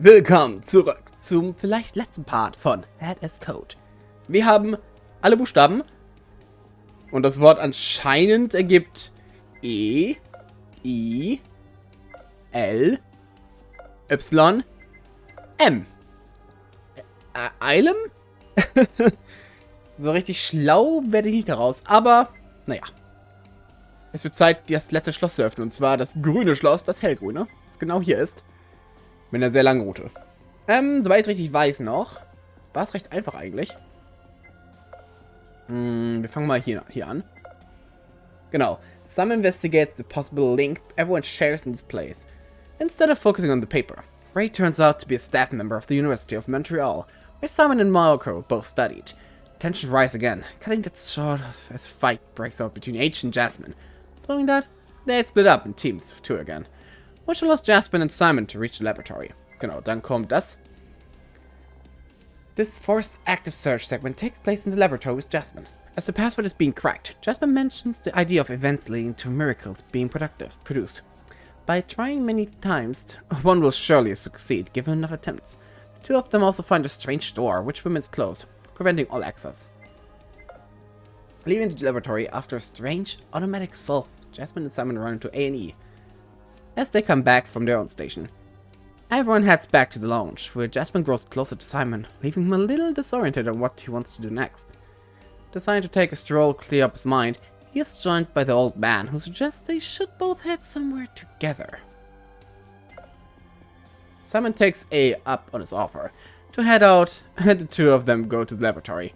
Willkommen zurück zum vielleicht letzten Part von Ende, Code. Wir haben alle Buchstaben und das Wort anscheinend ergibt E, I, L, Y, M. Eilem? So richtig schlau werde ich nicht daraus, aber naja. Es wird Zeit, das letzte Schloss zu öffnen, und zwar das grüne Schloss, das hellgrüne, das genau hier ist. Mit einer sehr langen Route. Soweit ich richtig weiß noch, war es recht einfach eigentlich. Wir fangen mal hier an. Genau. Some investigates the possible link everyone shares in this place, instead of focusing on the paper. Ray turns out to be a staff member of the University of Montreal, where Simon and Marco both studied. Tensions rise again, cutting that short as fight breaks out between H and Jasmine. Following that, they had split up in teams of two again, which allows Jasmine and Simon to reach the laboratory. Genau, dann kommt das. This forced active search segment takes place in the laboratory with Jasmine. As the password is being cracked, Jasmine mentions the idea of events leading to miracles being produced. By trying many times, one will surely succeed given enough attempts. The two of them also find a strange door, which remains closed, preventing all access. Leaving the laboratory after a strange automatic solve, Jasmine and Simon run into A&E. As they come back from their own station, everyone heads back to the lounge, where Jasmine grows closer to Simon, leaving him a little disoriented on what he wants to do next. Deciding to take a stroll, clear up his mind, he is joined by the old man, who suggests they should both head somewhere together. Simon takes A up on his offer to head out, and the two of them go to the laboratory.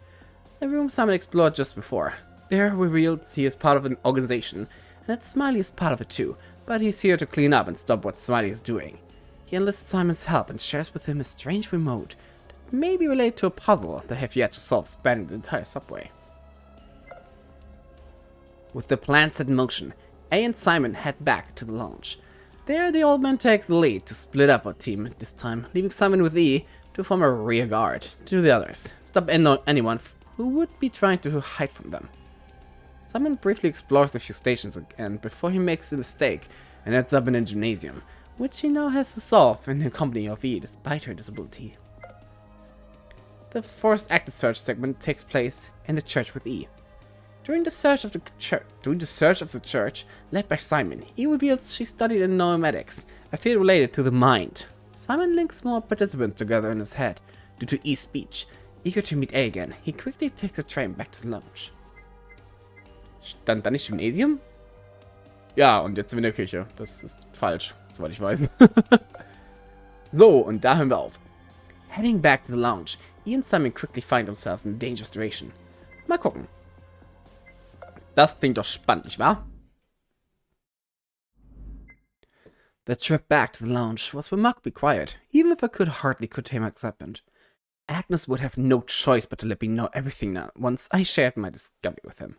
The room Simon explored just before. There reveals he is part of an organization, and that Smiley is part of it too, but he's here to clean up and stop what Smiley is doing. He enlists Simon's help and shares with him a strange remote that may be related to a puzzle they have yet to solve spanning the entire subway. With the plan set in motion, A and Simon head back to the lounge. There, the old man takes the lead to split up a team this time, leaving Simon with E to form a rear guard to the others, stop anyone who would be trying to hide from them. Simon briefly explores the few stations again before he makes a mistake and ends up in a gymnasium, which he now has to solve in the company of E despite her disability. The forced active search segment takes place in the church with E. During the search of the church, led by Simon, E reveals she studied in neuromedics, a field related to the mind. Simon links more participants together in his head due to E's speech. Eager to meet A again, he quickly takes a train back to the lounge. Stand da nicht Gymnasium? Ja, und jetzt sind wir in der Küche. Das ist falsch, soweit ich weiß. So, und da hören wir auf. Heading back to the lounge, E and Simon quickly find themselves in a dangerous situation. Mal gucken. Das klingt doch spannend, nicht wahr? The trip back to the lounge was remarkably quiet, even if I could hardly contain my excitement. Agnes would have no choice but to let me know everything now once I shared my discovery with him.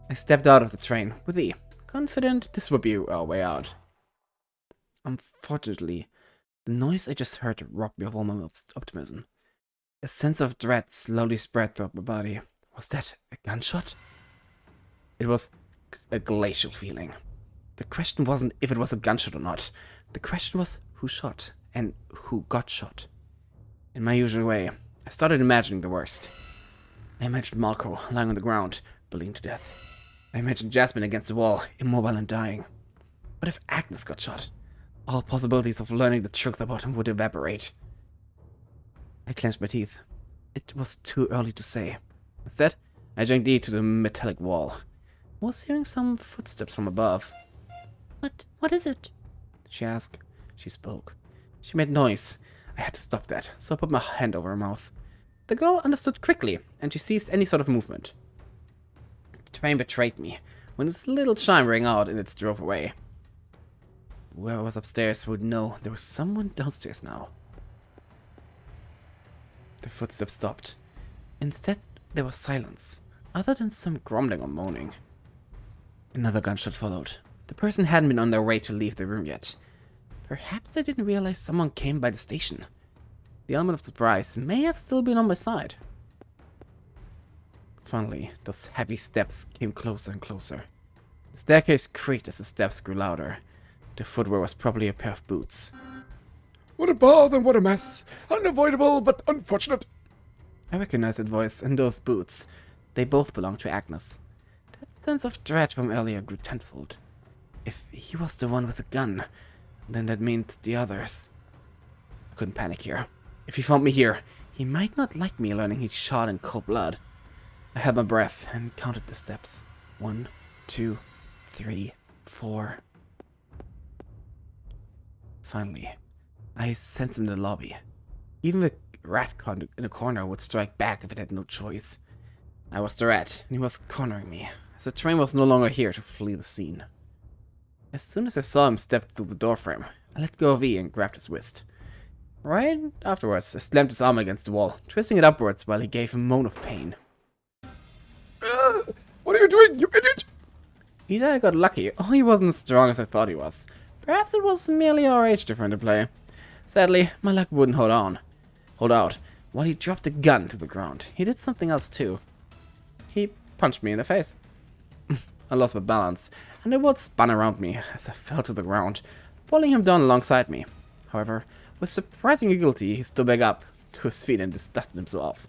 I stepped out of the train with E, confident this would be our way out. Unfortunately, the noise I just heard robbed me of all my optimism. A sense of dread slowly spread throughout my body. Was that a gunshot? It was a glacial feeling. The question wasn't if it was a gunshot or not. The question was who shot and who got shot. In my usual way, I started imagining the worst. I imagined Marco lying on the ground, bleeding to death. I imagined Jasmine against the wall, immobile and dying. What if Agnes got shot? All possibilities of learning the truth about him would evaporate. I clenched my teeth. It was too early to say. Instead, I joined E to the metallic wall. I was hearing some footsteps from above. What is it? She asked. She spoke. She made noise. I had to stop that, so I put my hand over her mouth. The girl understood quickly, and she ceased any sort of movement. The train betrayed me when its little chime rang out and it drove away. Whoever was upstairs would know there was someone downstairs now. The footsteps stopped. Instead, there was silence, other than some grumbling or moaning. Another gunshot followed. The person hadn't been on their way to leave the room yet. Perhaps they didn't realize someone came by the station. The element of surprise may have still been on my side. Finally, those heavy steps came closer and closer. The staircase creaked as the steps grew louder. The footwear was probably a pair of boots. What a bother and what a mess. Unavoidable but unfortunate. I recognized that voice and those boots. They both belonged to Agnes. That sense of dread from earlier grew tenfold. If he was the one with the gun, then that meant the others. I couldn't panic here. If he found me here, he might not like me learning he's shot in cold blood. I held my breath and counted the steps. 1, 2, 3, 4. Finally, I sensed him in the lobby. Even the rat in the corner would strike back if it had no choice. I was the rat, and he was cornering me, as the train was no longer here to flee the scene. As soon as I saw him step through the doorframe, I let go of E and grabbed his wrist. Right afterwards, I slammed his arm against the wall, twisting it upwards while he gave a moan of pain. What are you doing, you idiot? Either I got lucky, or he wasn't as strong as I thought he was. Perhaps it was merely our age difference at play. Sadly, my luck wouldn't hold out. While he dropped the gun to the ground, he did something else too. He punched me in the face. I lost my balance, and the world spun around me as I fell to the ground, pulling him down alongside me. However, with surprising agility, he stood back up to his feet and dusted himself.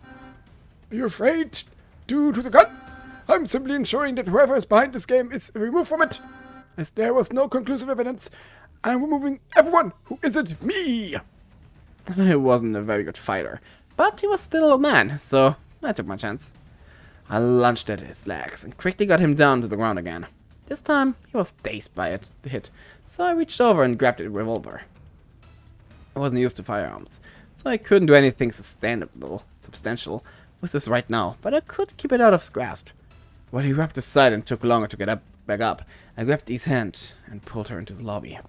Are you afraid? Due to the gun? I'm simply ensuring that whoever is behind this game is removed from it. As there was no conclusive evidence, I'm removing everyone who isn't me. I wasn't a very good fighter, but he was still a man, so I took my chance. I lunged at his legs and quickly got him down to the ground again. This time, he was dazed by the hit, so I reached over and grabbed a revolver. I wasn't used to firearms, so I couldn't do anything substantial with this right now, but I could keep it out of his grasp. While he rubbed aside and took longer to get back up, I grabbed Dee's hand and pulled her into the lobby.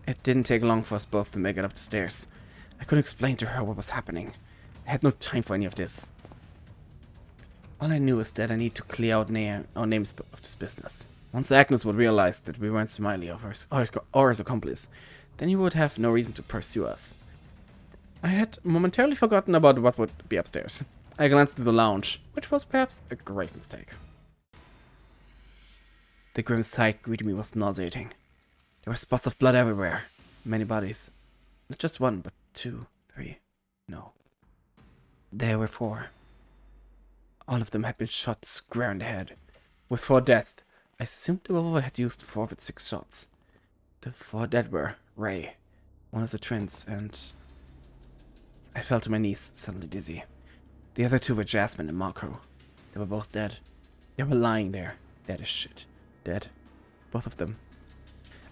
It didn't take long for us both to make it up the stairs. I couldn't explain to her what was happening. I had no time for any of this. All I knew is that I need to clear out our names of this business. Once Agnes would realize that we weren't Smiley or his accomplice, then he would have no reason to pursue us. I had momentarily forgotten about what would be upstairs. I glanced to the lounge, which was perhaps a grave mistake. The grim sight greeting me was nauseating. There were spots of blood everywhere. Many bodies. Not just one, but 2, 3. No. There were 4. All of them had been shot square in the head. With 4 deaths, I assumed the revolver had used 4 with 6 shots. The 4 dead were Ray, one of the twins, and... I fell to my knees, suddenly dizzy. The other 2 were Jasmine and Marco. They were both dead. They were lying there, dead as shit. Dead. Both of them.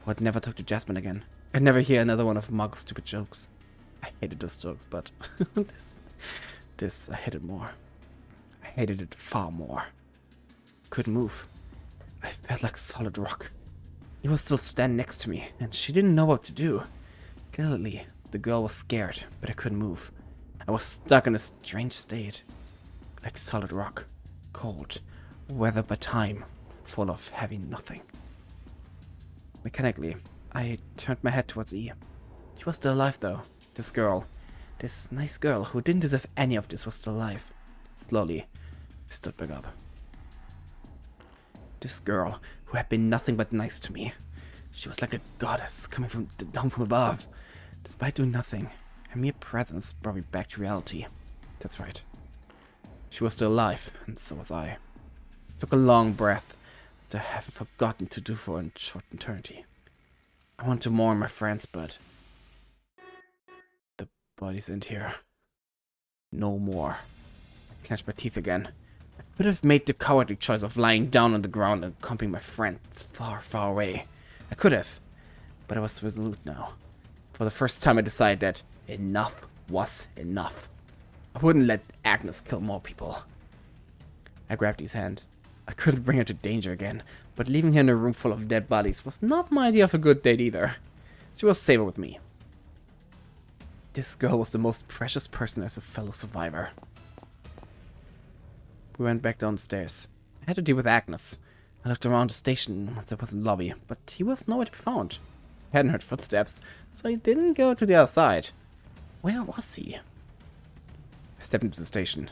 I would never talk to Jasmine again. I'd never hear another one of Marco's stupid jokes. I hated those jokes, but this I hated more. I hated it far more. Couldn't move. I felt like solid rock. He was still standing next to me, and she didn't know what to do. Clearly, the girl was scared, but I couldn't move. I was stuck in a strange state. Like solid rock. Cold. Weathered by time. Full of heavy nothing. Mechanically, I turned my head towards E. She was still alive, though. This girl. This nice girl who didn't deserve any of this was still alive. Slowly, I stood back up. This girl, who had been nothing but nice to me. She was like a goddess coming down from above. Despite doing nothing, her mere presence brought me back to reality. That's right. She was still alive, and so was I. I took a long breath after having forgotten to do for a short eternity. I want to mourn my friends, but the bodies end here. No more. I clenched my teeth again. I could have made the cowardly choice of lying down on the ground and accompanying my friends far, far away. I could have, but I was resolute now. For the first time I decided that enough was enough. I wouldn't let Agnes kill more people. I grabbed his hand. I couldn't bring her to danger again, but leaving her in a room full of dead bodies was not my idea of a good date either. She was safer with me. This girl was the most precious person as a fellow survivor. We went back down the stairs. I had to deal with Agnes. I looked around the station once I was in the lobby, but he was nowhere to be found. I hadn't heard footsteps, so I didn't go to the other side. Where was he? I stepped into the station.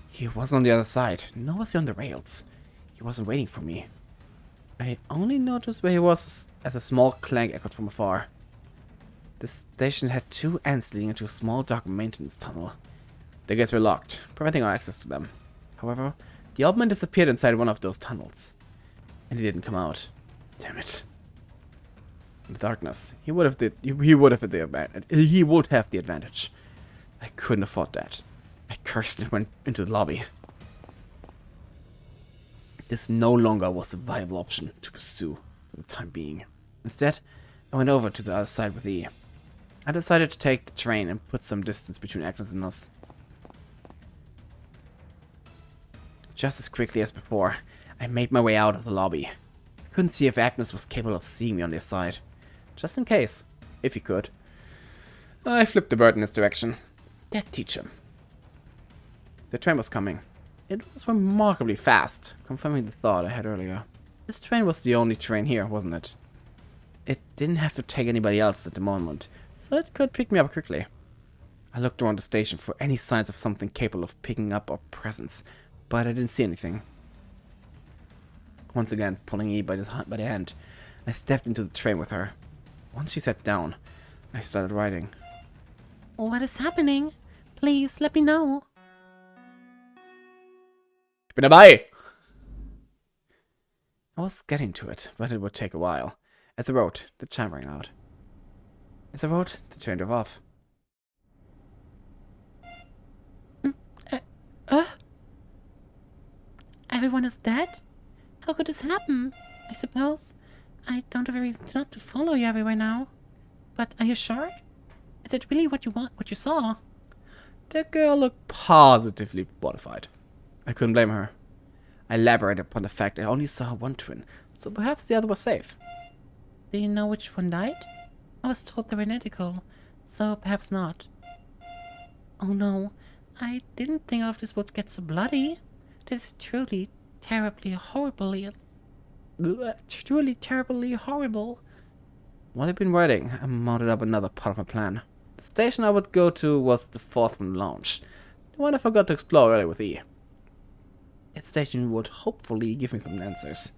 He wasn't on the other side, nor was he on the rails. He wasn't waiting for me. I only noticed where he was as a small clank echoed from afar. The station had two ends leading into a small dark maintenance tunnel. The gates were locked, preventing our access to them. However, the old man disappeared inside one of those tunnels. And he didn't come out. Damn it. In the darkness, he would have the advantage. I couldn't afford that. I cursed and went into the lobby. This no longer was a viable option to pursue for the time being. Instead, I went over to the other side with E. I decided to take the train and put some distance between Agnes and us. Just as quickly as before, I made my way out of the lobby. I couldn't see if Agnes was capable of seeing me on the side. Just in case, if he could. I flipped the bird in his direction. That'd teach him. The train was coming. It was remarkably fast, confirming the thought I had earlier. This train was the only train here, wasn't it? It didn't have to take anybody else at the moment, so it could pick me up quickly. I looked around the station for any signs of something capable of picking up our presence, but I didn't see anything. Once again, pulling E by the hand, I stepped into the train with her. Once she sat down, I started writing. What is happening? Please let me know. Ich bin dabei! I was getting to it, but it would take a while. As I wrote, the chime rang out. As I wrote, the train drove off. Everyone is dead? How could this happen? I suppose. I don't have a reason not to follow you everywhere now. But are you sure? Is it really what you saw? The girl looked positively mortified. I couldn't blame her. I elaborated upon the fact I only saw one twin, so perhaps the other was safe. Do you know which one died? I was told they were identical, so perhaps not. Oh no, I didn't think all of this would get so bloody. This is truly, terribly, horribly horrible. While I'd been writing, I mounted up another part of my plan. The station I would go to was the fourth from the launch, the one I forgot to explore earlier with E. That station would hopefully give me some answers.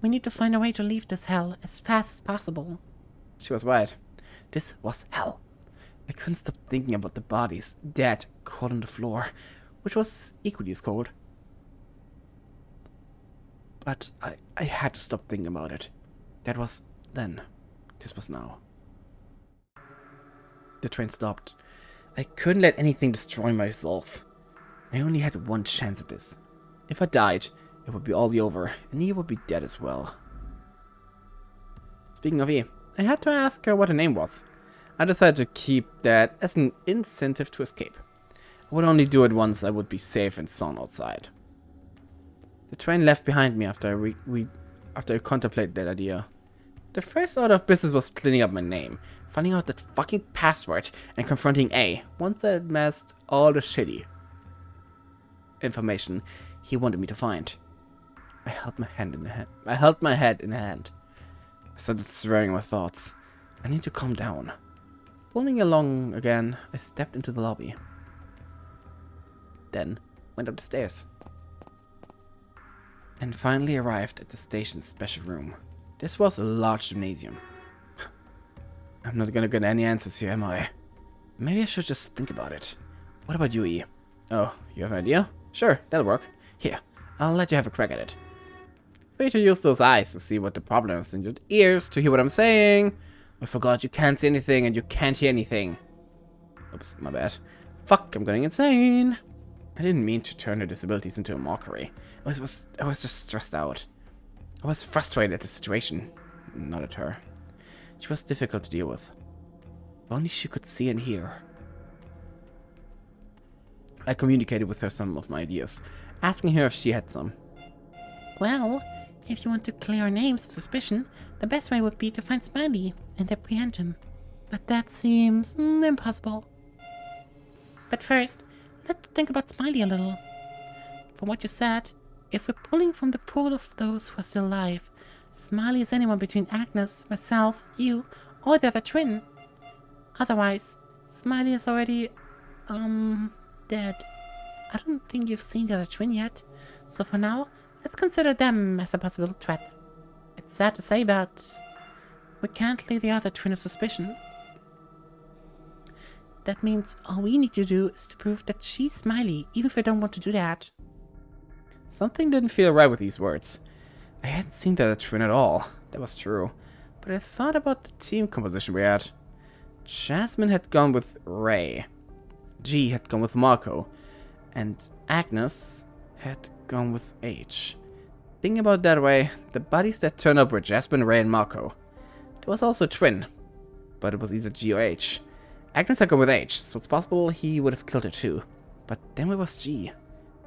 We need to find a way to leave this hell as fast as possible. She was right. This was hell. I couldn't stop thinking about the bodies, dead, cold on the floor, which was equally as cold. But I had to stop thinking about it. That was then. This was now. The train stopped. I couldn't let anything destroy my resolve. I only had one chance at this. If I died, it would all be over, and E would be dead as well. Speaking of E, I had to ask her what her name was. I decided to keep that as an incentive to escape. I would only do it once I would be safe and sound outside. The train left behind me after I contemplated that idea. The first order of business was cleaning up my name, finding out that fucking password, and confronting A once I had masked all the shitty information he wanted me to find. I held my head in a hand. I started swearing my thoughts. I need to calm down. Pulling along again, I stepped into the lobby. Then went up the stairs. And finally arrived at the station's special room. This was a large gymnasium. I'm not gonna get any answers here, am I? Maybe I should just think about it. What about you, E? Oh, you have an idea? Sure, that'll work. Here, I'll let you have a crack at it. Free to use those eyes to see what the problem is, and your ears to hear what I'm saying. I forgot you can't see anything and you can't hear anything. Oops, my bad. Fuck, I'm going insane. I didn't mean to turn her disabilities into a mockery. I was just stressed out. I was frustrated at the situation, not at her. She was difficult to deal with. If only she could see and hear. I communicated with her some of my ideas, asking her if she had some. Well, if you want to clear our names of suspicion, the best way would be to find Smiley and apprehend him. But that seems impossible. But first, let's think about Smiley a little. From what you said, if we're pulling from the pool of those who are still alive, Smiley is anyone between Agnes, myself, you, or the other twin. Otherwise, Smiley is already, dead. I don't think you've seen the other twin yet, so for now, let's consider them as a possible threat. It's sad to say, but we can't leave the other twin of suspicion. That means all we need to do is to prove that she's Smiley, even if I don't want to do that. Something didn't feel right with these words. I hadn't seen the other twin at all. That was true. But I thought about the team composition we had. Jasmine had gone with Ray. G had gone with Marco. And Agnes had gone with H. Thinking about it that way, the bodies that turned up were Jasmine, Ray, and Marco. There was also a twin, but it was either G or H. Agnes had gone with H, so it's possible he would have killed her too. But then where was G?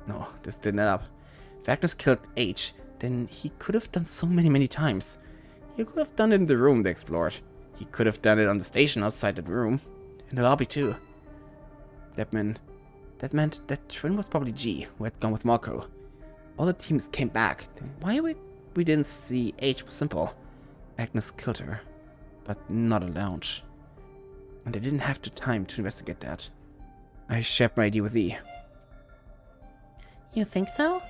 No, this didn't add up. If Agnes killed H, then he could have done so many times. He could have done it in the room they explored. He could have done it on the station outside that room. In the lobby too. That meant that twin was probably G, who had gone with Marco. All the teams came back. Then why we didn't see H was simple. Agnes killed her, but not at lounge. And I didn't have the time to investigate that. I shared my idea with E. You think so?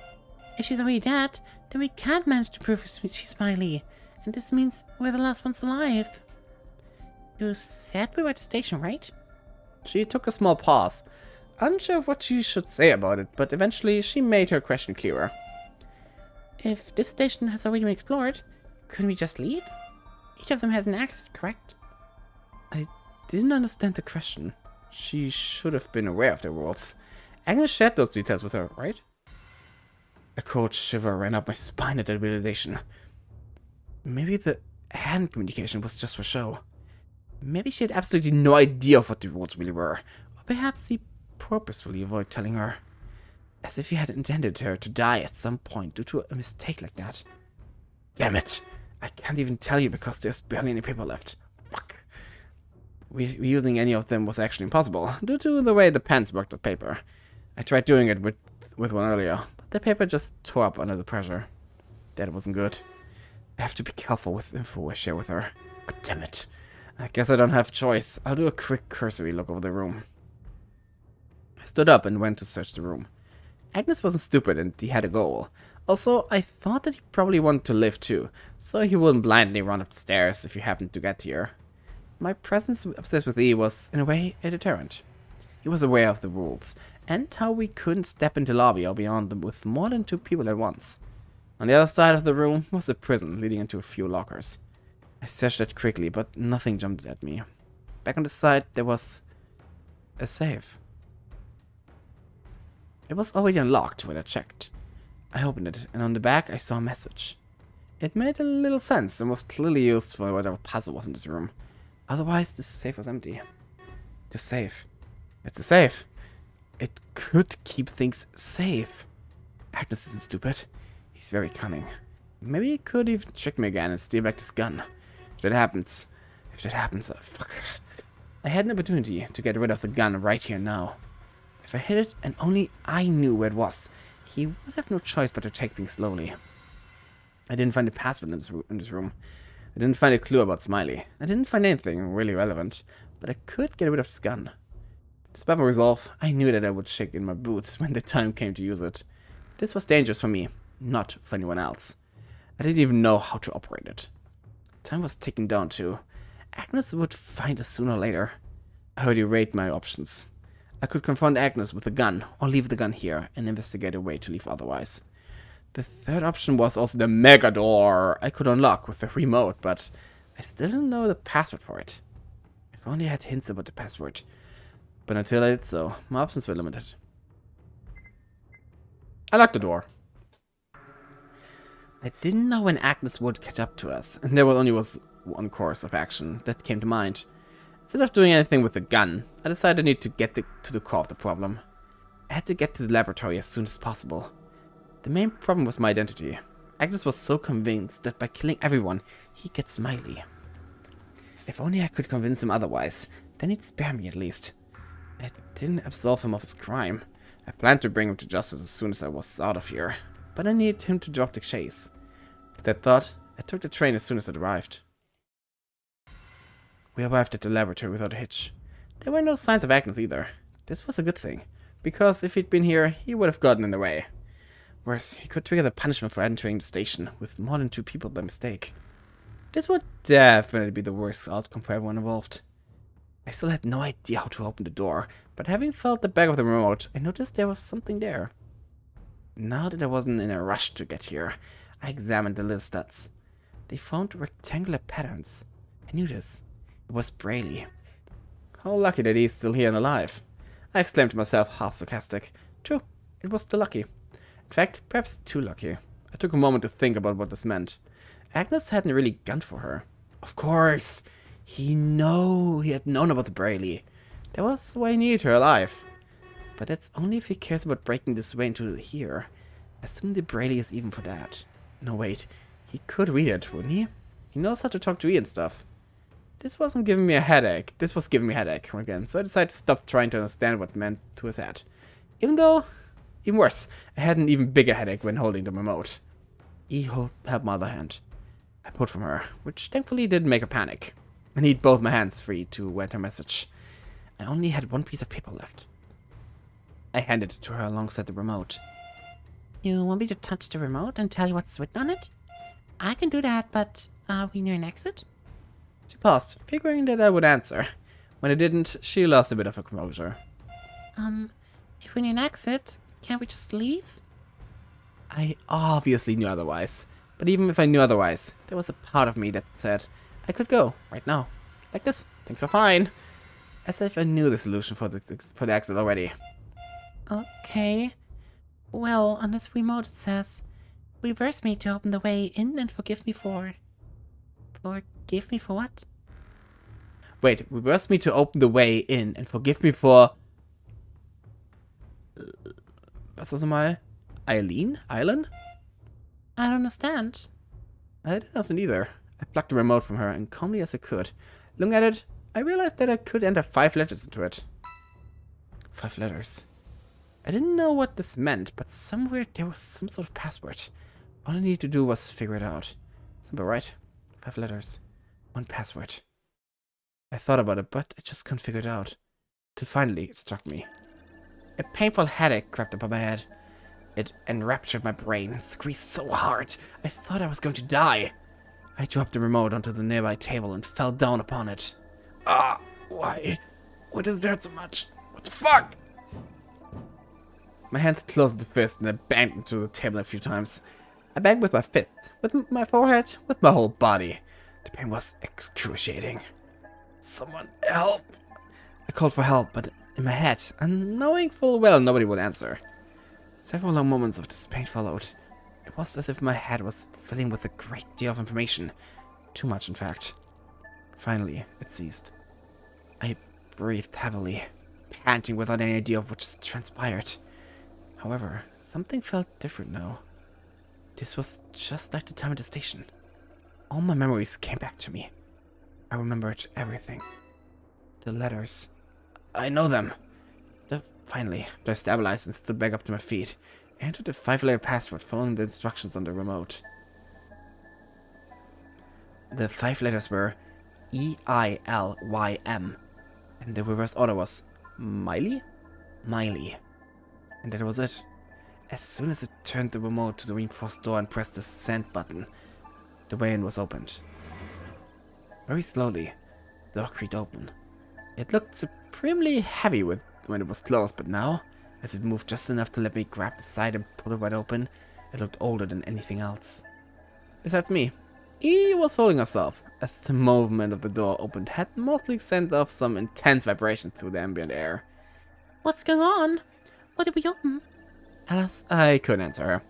If she's already dead, then we can't manage to prove she's Smiley. And this means we're the last ones alive. You said we were at the station, right? She took a small pause, unsure of what she should say about it, but eventually she made her question clearer. If this station has already been explored, couldn't we just leave? Each of them has an exit, correct? I didn't understand the question. She should have been aware of their worlds. Agnes shared those details with her, right? A cold shiver ran up my spine at that realization. Maybe the hand communication was just for show. Maybe she had absolutely no idea of what the worlds really were. Or perhaps he purposefully avoided telling her. As if he had intended her to die at some point due to a mistake like that. Damn it! I can't even tell you because there's barely any paper left. Fuck. Reusing any of them was actually impossible, due to the way the pens worked with paper. I tried doing it with one earlier, but the paper just tore up under the pressure. That wasn't good. I have to be careful with the info I share with her. God damn it. I guess I don't have a choice. I'll do a quick cursory look over the room. I stood up and went to search the room. Agnes wasn't stupid and he had a goal. Also, I thought that he probably wanted to live too, so he wouldn't blindly run up the stairs if he happened to get here. My presence upstairs with E was, in a way, a deterrent. He was aware of the rules, and how we couldn't step into the lobby or beyond them with more than 2 people at once. On the other side of the room was a prison leading into a few lockers. I searched it quickly, but nothing jumped at me. Back on the side, there was a safe. It was already unlocked when I checked. I opened it, and on the back I saw a message. It made a little sense and was clearly used for whatever puzzle was in this room. Otherwise, the safe was empty. The safe. It's a safe. It could keep things safe. Agnes isn't stupid. He's very cunning. Maybe he could even trick me again and steal back this gun. If that happens, fuck. I had an opportunity to get rid of the gun right here now. If I hit it and only I knew where it was, he would have no choice but to take things slowly. I didn't find a password in this room. I didn't find a clue about Smiley. I didn't find anything really relevant, but I could get rid of this gun. Despite my resolve, I knew that I would shake in my boots when the time came to use it. This was dangerous for me, not for anyone else. I didn't even know how to operate it. Time was ticking down too. Agnes would find us sooner or later. I already weighed my options. I could confront Agnes with a gun, or leave the gun here and investigate a way to leave otherwise. The third option was also the mega door I could unlock with the remote, but I still didn't know the password for it. If only I had hints about the password. But until I did so, my options were limited. I locked the door. I didn't know when Agnes would catch up to us, and there only was one course of action that came to mind. Instead of doing anything with the gun, I decided I needed to get to the core of the problem. I had to get to the laboratory as soon as possible. The main problem was my identity. Agnes was so convinced that by killing everyone, he gets Smiley. If only I could convince him otherwise, then he'd spare me at least. I didn't absolve him of his crime. I planned to bring him to justice as soon as I was out of here, but I needed him to drop the chase. With that thought, I took the train as soon as it arrived. We arrived at the laboratory without a hitch. There were no signs of Agnes either. This was a good thing, because if he'd been here, he would have gotten in the way. Worse, he could trigger the punishment for entering the station with more than 2 people by mistake. This would definitely be the worst outcome for everyone involved. I still had no idea how to open the door, but having felt the back of the remote, I noticed there was something there. Now that I wasn't in a rush to get here, I examined the little studs. They formed rectangular patterns. I knew this. It was Braille. How lucky that he's still here and alive. I exclaimed to myself, half sarcastic. True, it was still lucky. In fact, perhaps too lucky. I took a moment to think about what this meant. Agnes hadn't really gone for her. Of course! He had known about the Braille. That was why he needed her alive. But that's only if he cares about breaking this way into here. Assume the Braille is even for that. No, wait. He could read it, wouldn't he? He knows how to talk to E and stuff. This wasn't giving me a headache. This was giving me a headache again. So I decided to stop trying to understand what it meant to his head. Even worse, I had an even bigger headache when holding the remote. E held my other hand. I pulled from her, which thankfully didn't make her panic. I need both my hands free to write her message. I only had one piece of paper left. I handed it to her alongside the remote. You want me to touch the remote and tell you what's written on it? I can do that, but are we near an exit? She paused, figuring that I would answer. When I didn't, she lost a bit of her composure. If we're near an exit, can't we just leave? I obviously knew otherwise. But even if I knew otherwise, there was a part of me that said, I could go, right now. Like this, things were fine. As if I knew the solution for the exit already. Okay. Well, on this remote it says, reverse me to open the way in and forgive me for... Forgive me for what? Wait, reverse me to open the way in and forgive me for... Was das nochmal? Eileen? Eilen? I don't understand. I didn't understand either. I plucked the remote from her and calmly as I could. Looking at it, I realized that I could enter 5 letters into it. 5 letters. I didn't know what this meant, but somewhere there was some sort of password. All I needed to do was figure it out. Simple, right? 5 letters. 1 password. I thought about it, but I just couldn't figure it out. Till finally, it struck me. A painful headache crept up on my head. It enraptured my brain, squeezed so hard, I thought I was going to die. I dropped the remote onto the nearby table and fell down upon it. Ah, why? Why does it hurt so much? What the fuck? My hands closed the fist and I banged into the table a few times. I banged with my fist, with my forehead, with my whole body. The pain was excruciating. Someone help! I called for help, but in my head, and knowing full well nobody would answer. Several long moments of this pain followed. It was as if my head was filling with a great deal of information. Too much, in fact. Finally, it ceased. I breathed heavily, panting without any idea of what just transpired. However, something felt different now. This was just like the time at the station. All my memories came back to me. I remembered everything. The letters. I know them. Finally, I stabilized and stood back up to my feet. I entered the 5-letter password following the instructions on the remote. The 5 letters were E-I-L-Y-M. And the reverse order was Miley? Miley. And that was it. As soon as I turned the remote to the reinforced door and pressed the send button, the way in was opened. Very slowly, the door creaked open. It looked supremely heavy when it was closed, but now, as it moved just enough to let me grab the side and pull it wide open, it looked older than anything else. Besides me, E was holding herself, as the movement of the door opened had mostly sent off some intense vibrations through the ambient air. What's going on? What did we open? Alas, I couldn't answer her.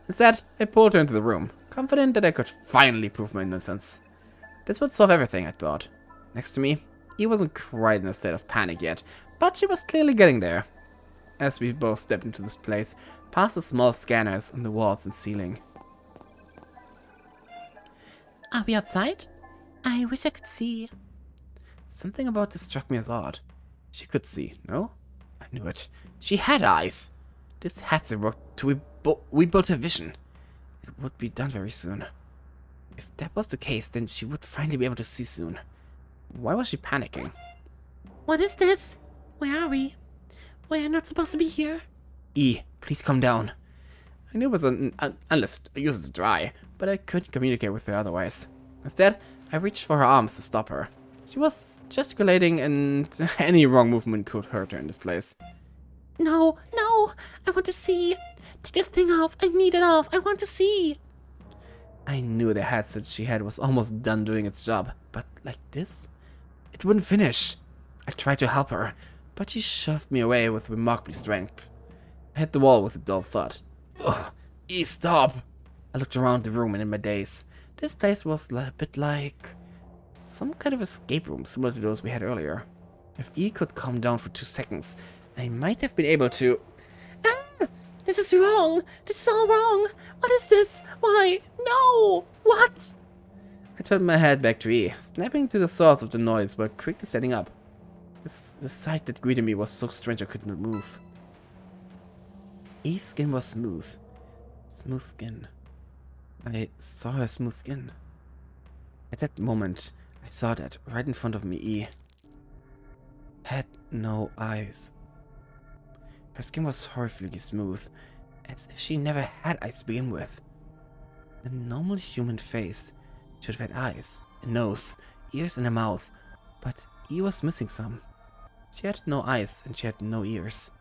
Instead, I pulled her into the room, confident that I could finally prove my innocence. This would solve everything, I thought. Next to me, E wasn't quite in a state of panic yet, but she was clearly getting there. As we both stepped into this place, past the small scanners on the walls and ceiling. Are we outside? I wish I could see. Something about this struck me as odd. She could see, no? I knew it. She had eyes! This had to work to rebuild her vision. It would be done very soon. If that was the case, then she would finally be able to see soon. Why was she panicking? What is this? Where are we? We are not supposed to be here. E, please calm down. I knew it was unless useless to try, but I couldn't communicate with her otherwise. Instead, I reached for her arms to stop her. She was gesticulating and any wrong movement could hurt her in this place. No, no, I want to see. Take this thing off. I need it off. I want to see. I knew the headset she had was almost done doing its job, but like this? It wouldn't finish. I tried to help her, but she shoved me away with remarkable strength. I hit the wall with a dull thud. Ugh, stop! I looked around the room and in my daze. This place was a bit like some kind of escape room similar to those we had earlier. If E could calm down for 2 seconds, I might have been able to... Ah! This is wrong! This is all wrong! What is this? Why? No! What? I turned my head back to E, snapping to the source of the noise while quickly standing up. The sight that greeted me was so strange I could not move. E's skin was smooth. Smooth skin. I saw her smooth skin. At that moment, I saw that right in front of me, E had no eyes. Her skin was horrifyingly smooth, as if she never had eyes to begin with. A normal human face should have had eyes, a nose, ears and a mouth, but E was missing some. She had no eyes and she had no ears.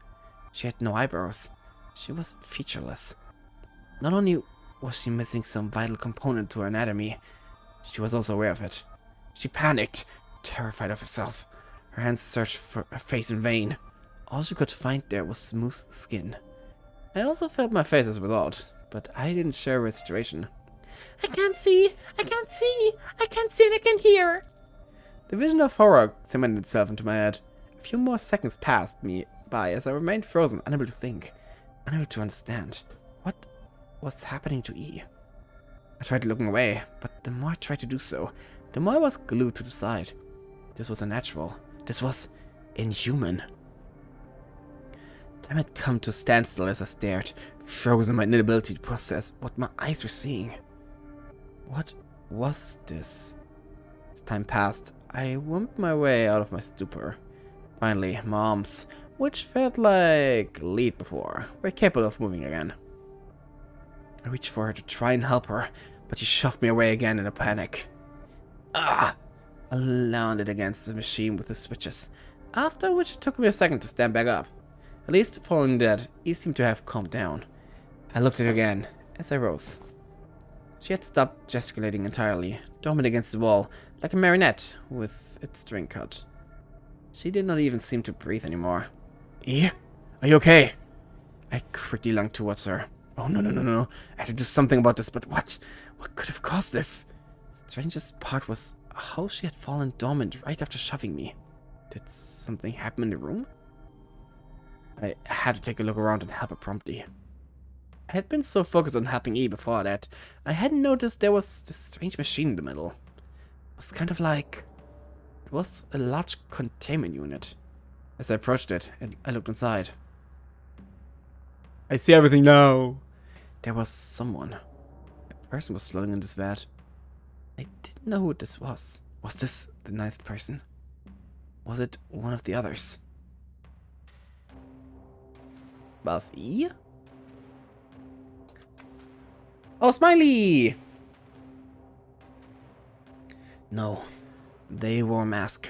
She had no eyebrows. She was featureless. Not only was she missing some vital component to her anatomy, she was also aware of it. She panicked, terrified of herself. Her hands searched for her face in vain. All she could find there was smooth skin. I also felt my face as a result, but I didn't share her situation. I can't see! I can't see! I can't see and I can hear! The vision of horror cemented itself into my head. A few more seconds passed me by as I remained frozen, unable to think, unable to understand. What was happening to E? I tried looking away, but the more I tried to do so, the more I was glued to the side. This was unnatural. This was inhuman. Time had come to a standstill as I stared, frozen by inability to process what my eyes were seeing. What was this? As time passed, I wormed my way out of my stupor. Finally, my arms, which felt like lead before, were capable of moving again. I reached for her to try and help her, but she shoved me away again in a panic. Ah! I landed against the machine with the switches, after which it took me a second to stand back up. At least, following that, he seemed to have calmed down. I looked at her again, as I rose. She had stopped gesticulating entirely, dormant against the wall, like a marionette with its string cut. She did not even seem to breathe anymore. E? Are you okay? I quickly lunged towards her. Oh, no. I had to do something about this, but what? What could have caused this? The strangest part was how she had fallen dormant right after shoving me. Did something happen in the room? I had to take a look around and help her promptly. I had been so focused on helping E before that, I hadn't noticed there was this strange machine in the middle. It was kind of like... It was a large containment unit. As I approached it, I looked inside. I see everything now. There was someone. A person was floating in this vat. I didn't know who this was. Was this the 9th person? Was it one of the others? Was E? Oh, Smiley! No, they wore a mask.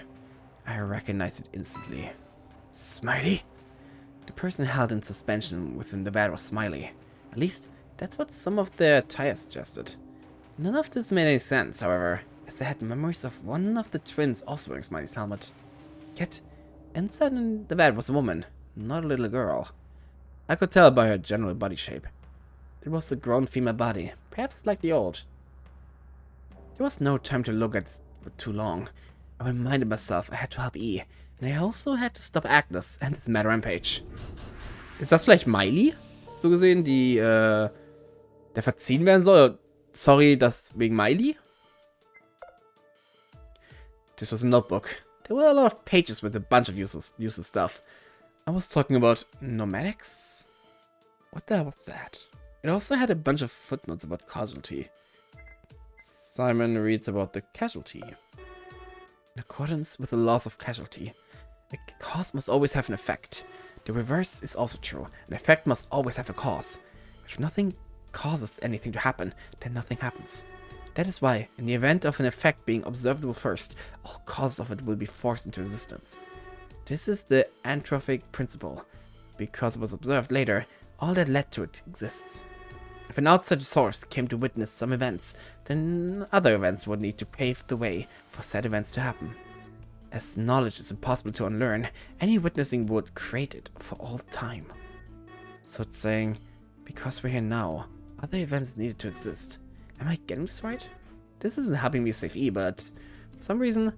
I recognized it instantly. Smiley? The person held in suspension within the vat was Smiley. At least, that's what some of their attire suggested. None of this made any sense, however, as I had memories of one of the twins also wearing Smiley's helmet. Yet, inside in the vat was a woman, not a little girl. I could tell by her general body shape. It was the grown female body, perhaps slightly old. There was no time to look at it for too long. I reminded myself I had to help E, and I also had to stop Agnes and this Mad Rampage. Ist das vielleicht Miley? So gesehen, die, der verziehen werden soll? Sorry, das wegen Miley? This was a notebook. There were a lot of pages with a bunch of useless stuff. I was talking about nomadics? What the hell was that? It also had a bunch of footnotes about casualty. Simon reads about the casualty. In accordance with the laws of casualty, a cause must always have an effect. The reverse is also true. An effect must always have a cause. If nothing causes anything to happen, then nothing happens. That is why, in the event of an effect being observable first, all causes of it will be forced into existence. This is the anthropic principle. Because it was observed later, all that led to it exists. If an outside source came to witness some events, then other events would need to pave the way for said events to happen. As knowledge is impossible to unlearn, any witnessing would create it for all time. So it's saying, because we're here now, other events needed to exist. Am I getting this right? This isn't helping me save E, but for some reason,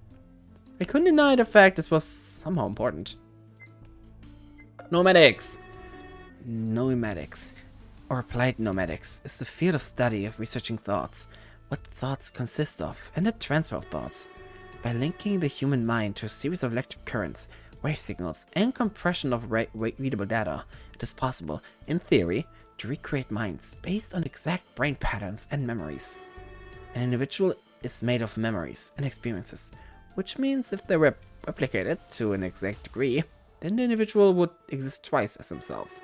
I couldn't deny the fact this was somehow important. Nomadics! Nomadics, or applied nomadics, is the field of study of researching thoughts, what thoughts consist of, and the transfer of thoughts. By linking the human mind to a series of electric currents, wave signals, and compression of readable data, it is possible, in theory, to recreate minds based on exact brain patterns and memories. An individual is made of memories and experiences, which means if they were replicated to an exact degree, then the individual would exist twice as themselves.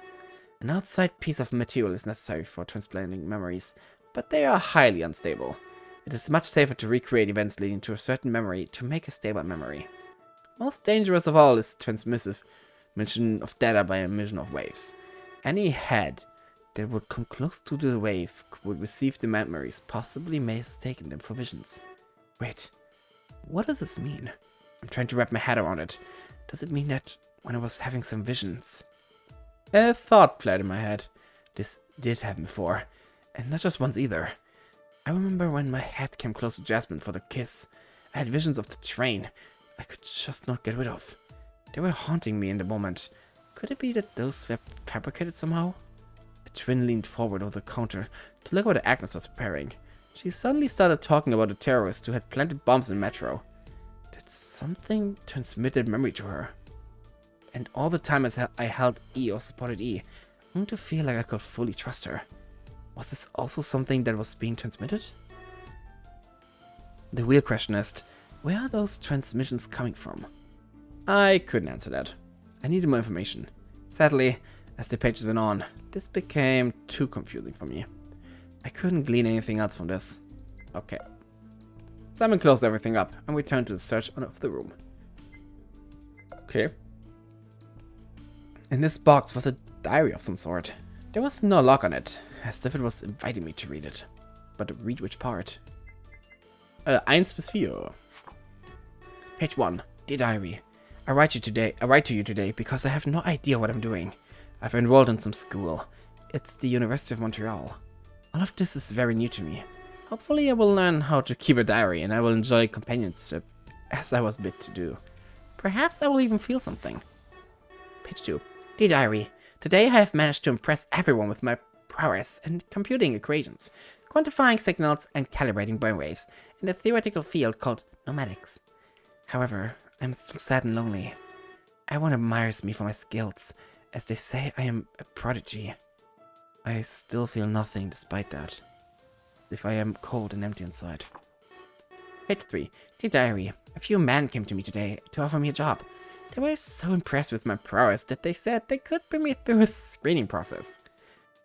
An outside piece of material is necessary for transplanting memories, but they are highly unstable. It is much safer to recreate events leading to a certain memory to make a stable memory. Most dangerous of all is transmission of data by emission of waves. Any head that would come close to the wave would receive the memories, possibly mistaking them for visions. Wait, what does this mean? I'm trying to wrap my head around it. Does it mean that when I was having some visions? A thought fled in my head. This did happen before, and not just once either. I remember when my head came close to Jasmine for the kiss. I had visions of the train I could just not get rid of. They were haunting me in the moment. Could it be that those were fabricated somehow? A twin leaned forward over the counter to look what Agnes was preparing. She suddenly started talking about the terrorists who had planted bombs in the metro. Did something transmitted memory to her? And all the time as I held E or supported E, I wanted to feel like I could fully trust her. Was this also something that was being transmitted? The real question is, where are those transmissions coming from? I couldn't answer that. I needed more information. Sadly, as the pages went on, this became too confusing for me. I couldn't glean anything else from this. Okay. Simon closed everything up and returned to the search of the room. Okay. In this box was a diary of some sort. There was no lock on it, as if it was inviting me to read it. But read which part? 1 bis 4. Page 1. Dear Diary. I write to you today because I have no idea what I'm doing. I've enrolled in some school. It's the University of Montreal. All of this is very new to me. Hopefully I will learn how to keep a diary and I will enjoy companionship, as I was bid to do. Perhaps I will even feel something. Page 2. Dear Diary. Today I have managed to impress everyone with my prowess in computing equations, quantifying signals, and calibrating brainwaves in a theoretical field called nomadics. However, I'm still sad and lonely. Everyone admires me for my skills, as they say I am a prodigy. I still feel nothing despite that, as if I am cold and empty inside. Page 3. Dear Diary, a few men came to me today to offer me a job. They were so impressed with my prowess that they said they could bring me through a screening process.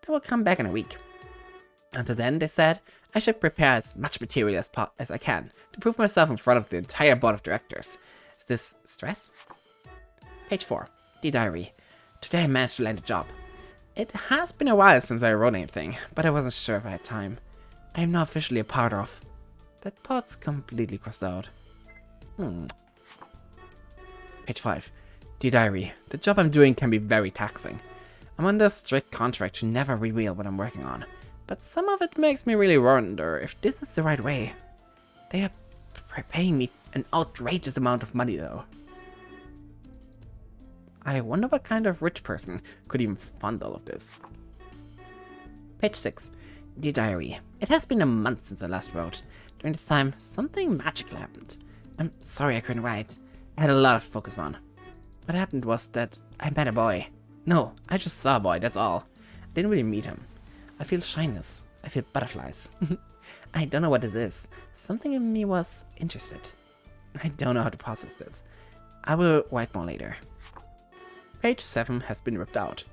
They will come back in a week. Until then, they said, I should prepare as much material as I can to prove myself in front of the entire board of directors. Is this stress? Page 4. Dear Diary, today I managed to land a job. It has been a while since I wrote anything, but I wasn't sure if I had time. I am now officially a part of... That part's completely crossed out. Page 5. Dear Diary, the job I'm doing can be very taxing. I'm under a strict contract to never reveal what I'm working on, but some of it makes me really wonder if this is the right way. They are paying me an outrageous amount of money though. I wonder what kind of rich person could even fund all of this. Page 6. Dear Diary, it has been a month since I last wrote. During this time, something magical happened. I'm sorry I couldn't write. I had a lot of focus on. What happened was that I met a boy. No, I just saw a boy, that's all. I didn't really meet him. I feel shyness. I feel butterflies. I don't know what this is. Something in me was interested. I don't know how to process this. I will write more later. Page 7 has been ripped out.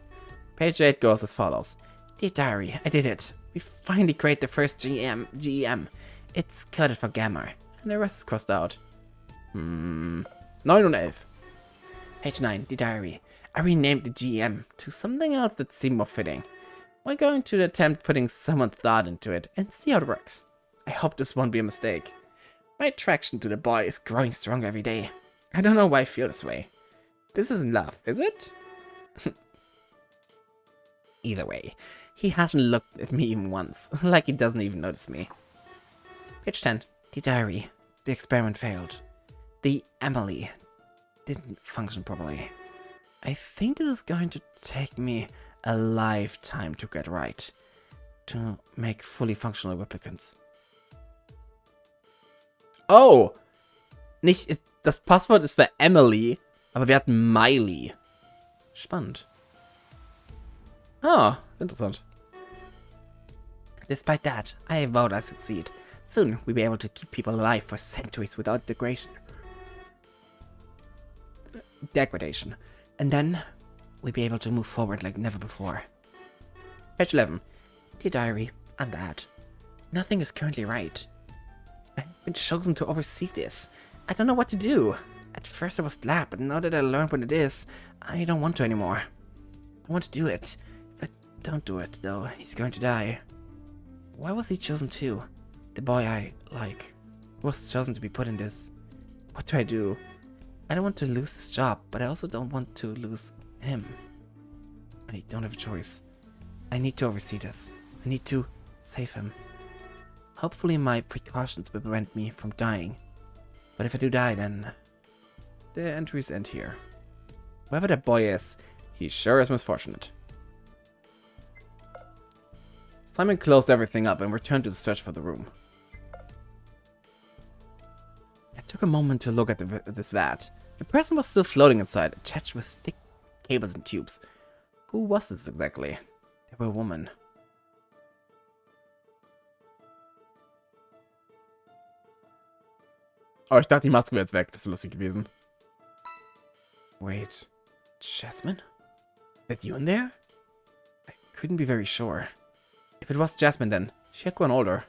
Page 8 goes as follows. Dear Diary, I did it. We finally created the first GEM. It's coded for Gamma, and the rest is crossed out. 9 und 11. Page 9, the diary. I renamed the GM to something else that seemed more fitting. We're going to attempt putting someone's thought into it and see how it works. I hope this won't be a mistake. My attraction to the boy is growing stronger every day. I don't know why I feel this way. This isn't love, is it? Either way, he hasn't looked at me even once, like he doesn't even notice me. Page 10. The diary. The experiment failed. The Emily didn't function properly. I think this is going to take me a lifetime to get right. To make fully functional replicants. Oh! Nicht, das Passwort ist für Emily, aber wir hatten Miley. Spannend. Ah, interessant. Despite that, I vowed I'll succeed. Soon, we'll be able to keep people alive for centuries without degradation. And then, we'll be able to move forward like never before. Page 11. Dear Diary, I'm bad. Nothing is currently right. I've been chosen to oversee this. I don't know what to do. At first I was glad, but now that I learned what it is, I don't want to anymore. I want to do it. If I don't do it, though, he's going to die. Why was he chosen too? The boy I like was chosen to be put in this. What do I do? I don't want to lose this job, but I also don't want to lose him. I don't have a choice. I need to oversee this. I need to save him. Hopefully my precautions will prevent me from dying. But if I do die, then the entries end here. Whoever that boy is, he sure is misfortunate. Simon closed everything up and returned to the search for the room. I took a moment to look at this vat. The person was still floating inside, attached with thick cables and tubes. Who was this exactly? They were a woman. Oh, ich dachte, die Maske wäre jetzt weg. Das ist lustig gewesen. Wait. Jasmine? Is that you in there? I couldn't be very sure. If it was Jasmine, then she had grown older.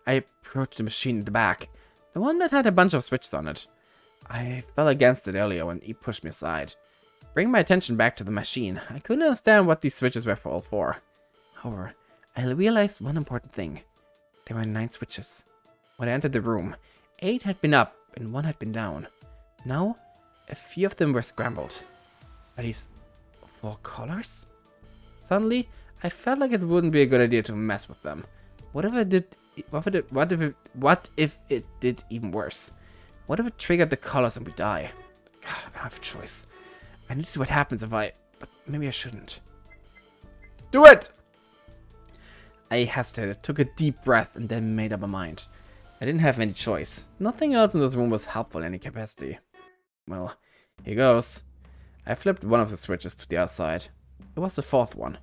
I approached the machine in the back. The one that had a bunch of switches on it. I fell against it earlier when he pushed me aside. Bringing my attention back to the machine, I couldn't understand what these switches were all for. However, I realized one important thing. There were 9 switches. When I entered the room, 8 had been up and 1 had been down. Now, a few of them were scrambled. Are these 4 colors? Suddenly, I felt like it wouldn't be a good idea to mess with them. What if it did even worse? What if it triggered the colors and we die? God, I don't have a choice. I need to see what happens if I... But maybe I shouldn't. Do it! I hesitated, took a deep breath, and then made up my mind. I didn't have any choice. Nothing else in this room was helpful in any capacity. Well, here goes. I flipped one of the switches to the outside. It was the 4th one.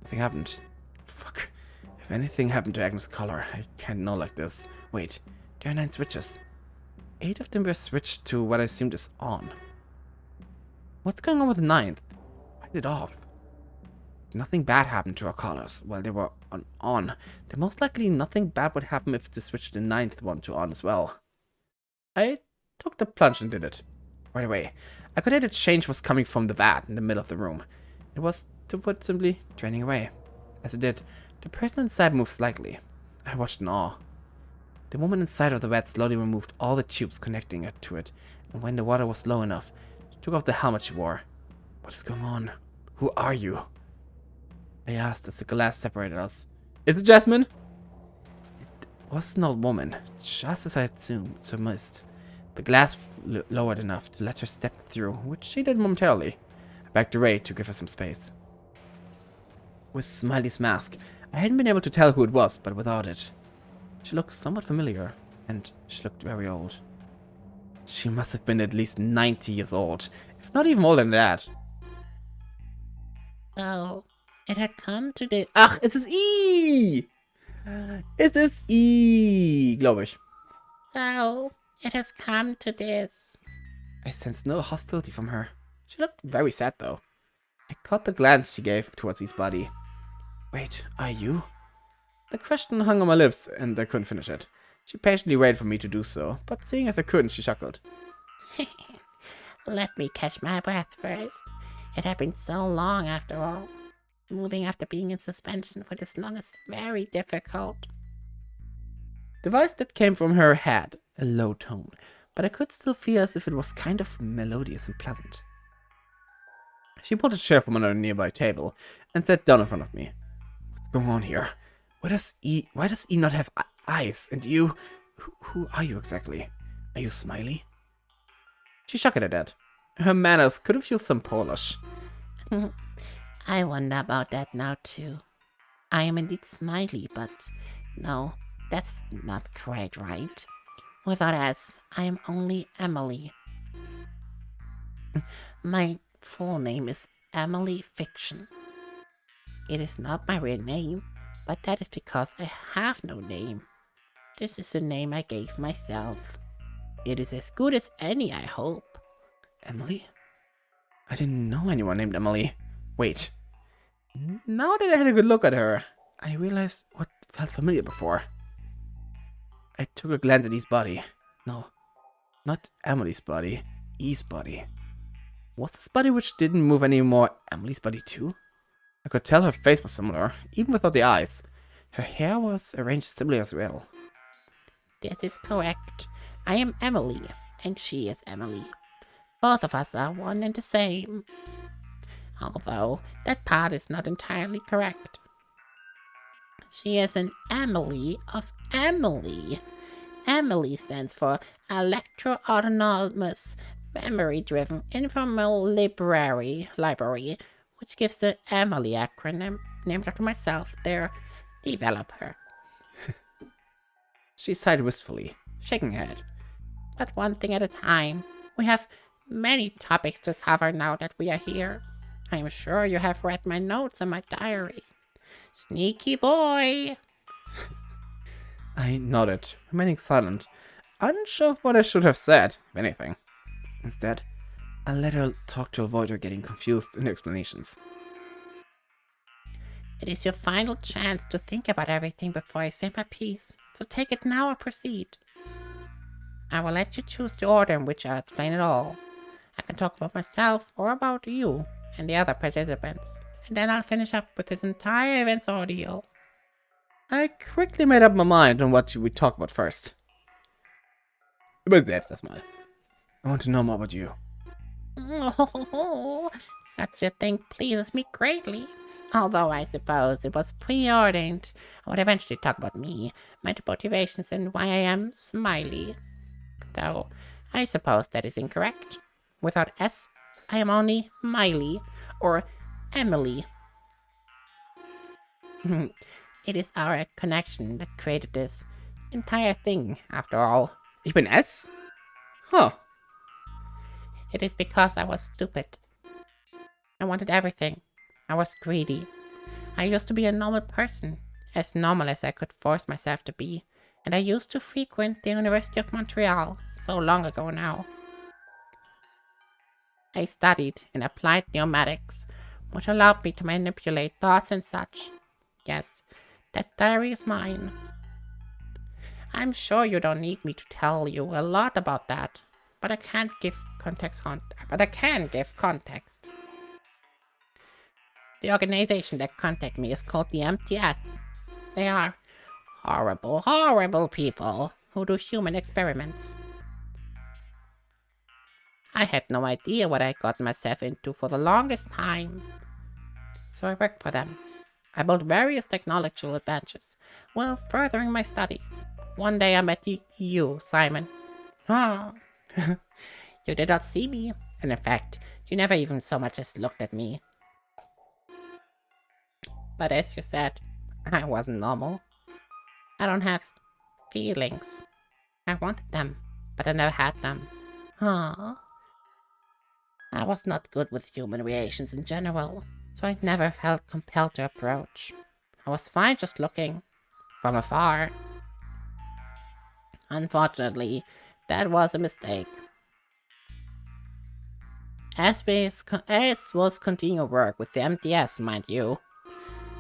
Nothing happened. Fuck. If anything happened to Agnes' color, I can't know like this. Wait, there are 9 switches. 8 of them were switched to what I assumed is on. What's going on with the 9th? Why is it off? Nothing bad happened to our colors while they were on. Then most likely nothing bad would happen if they switched the 9th one to on as well. I took the plunge and did it. Right away, I could hear the change was coming from the vat in the middle of the room. It was, to put simply, draining away. As it did, the person inside moved slightly. I watched in awe. The woman inside of the vat slowly removed all the tubes connecting it to it, and when the water was low enough, she took off the helmet she wore. What is going on? Who are you? I asked as the glass separated us. Is it Jasmine? It was an old woman, just as I had surmised. The glass lowered enough to let her step through, which she did momentarily. I backed away to give her some space. With Smiley's mask, I hadn't been able to tell who it was, but without it, she looked somewhat familiar, and she looked very old. She must have been at least 90 years old, if not even older than that. Oh, it had come to the... Ach, es ist I! Es ist I, glaube ich. So, it has come to this. I sensed no hostility from her. She looked very sad, though. I caught the glance she gave towards his body. Wait, are you? The question hung on my lips, and I couldn't finish it. She patiently waited for me to do so, but seeing as I couldn't, she chuckled. Let me catch my breath first. It had been so long after all. Moving after being in suspension for this long is very difficult. The voice that came from her had a low tone, but I could still feel as if it was kind of melodious and pleasant. She pulled a chair from under a nearby table and sat down in front of me. What's going on here? Why does E not have eyes? And you? Who are you exactly? Are you Smiley? She shook at that. Her manners could have used some polish. I wonder about that now too. I am indeed Smiley, but no, that's not quite right. Without S, I am only Emily. My full name is Emily Fiction. It is not my real name, but that is because I have no name. This is the name I gave myself. It is as good as any, I hope. Emily? I didn't know anyone named Emily. Wait. Now that I had a good look at her, I realized what felt familiar before. I took a glance at E's body. No, not Emily's body. E's body. Was this body which didn't move anymore Emily's body too? I could tell her face was similar, even without the eyes. Her hair was arranged similarly as well. This is correct. I am Emily, and she is Emily. Both of us are one and the same. Although, that part is not entirely correct. She is an Emily of Emily. Emily stands for Electro-Autonomous Memory-Driven Informal Library, which gives the Emily acronym, named after myself, their developer. She sighed wistfully, shaking her head. But one thing at a time. We have many topics to cover now that we are here. I am sure you have read my notes in my diary. Sneaky boy! I nodded, remaining silent, unsure of what I should have said, if anything. Instead, I let her talk to avoid her getting confused in her explanations. It is your final chance to think about everything before I say my piece, so take it now or proceed. I will let you choose the order in which I explain it all. I can talk about myself or about you and the other participants, and then I'll finish up with this entire event's ordeal. I quickly made up my mind on what we talk about first. But that's a smile. I want to know more about you. Oh, such a thing pleases me greatly. Although I suppose it was preordained, I would eventually talk about me, my motivations, and why I am Smiley. Though, I suppose that is incorrect. Without S, I am only Miley, or Emily. It is our connection that created this entire thing, after all. Ich bin S? Huh. It is because I was stupid. I wanted everything. I was greedy. I used to be a normal person, as normal as I could force myself to be, and I used to frequent the University of Montreal so long ago now. I studied in applied pneumatics, which allowed me to manipulate thoughts and such. Yes, that diary is mine. I'm sure you don't need me to tell you a lot about that, but I can't give context. The organization that contacted me is called the MTS. They are horrible, horrible people who do human experiments. I had no idea what I got myself into for the longest time. So I worked for them. I built various technological adventures while furthering my studies. One day I met you, Simon. Ah, you did not see me, and in fact, you never even so much as looked at me. But as you said, I wasn't normal. I don't have feelings. I wanted them, but I never had them. I was not good with human relations in general, so I never felt compelled to approach. I was fine just looking from afar. Unfortunately, that was a mistake. As was continued work with the MTS, mind you.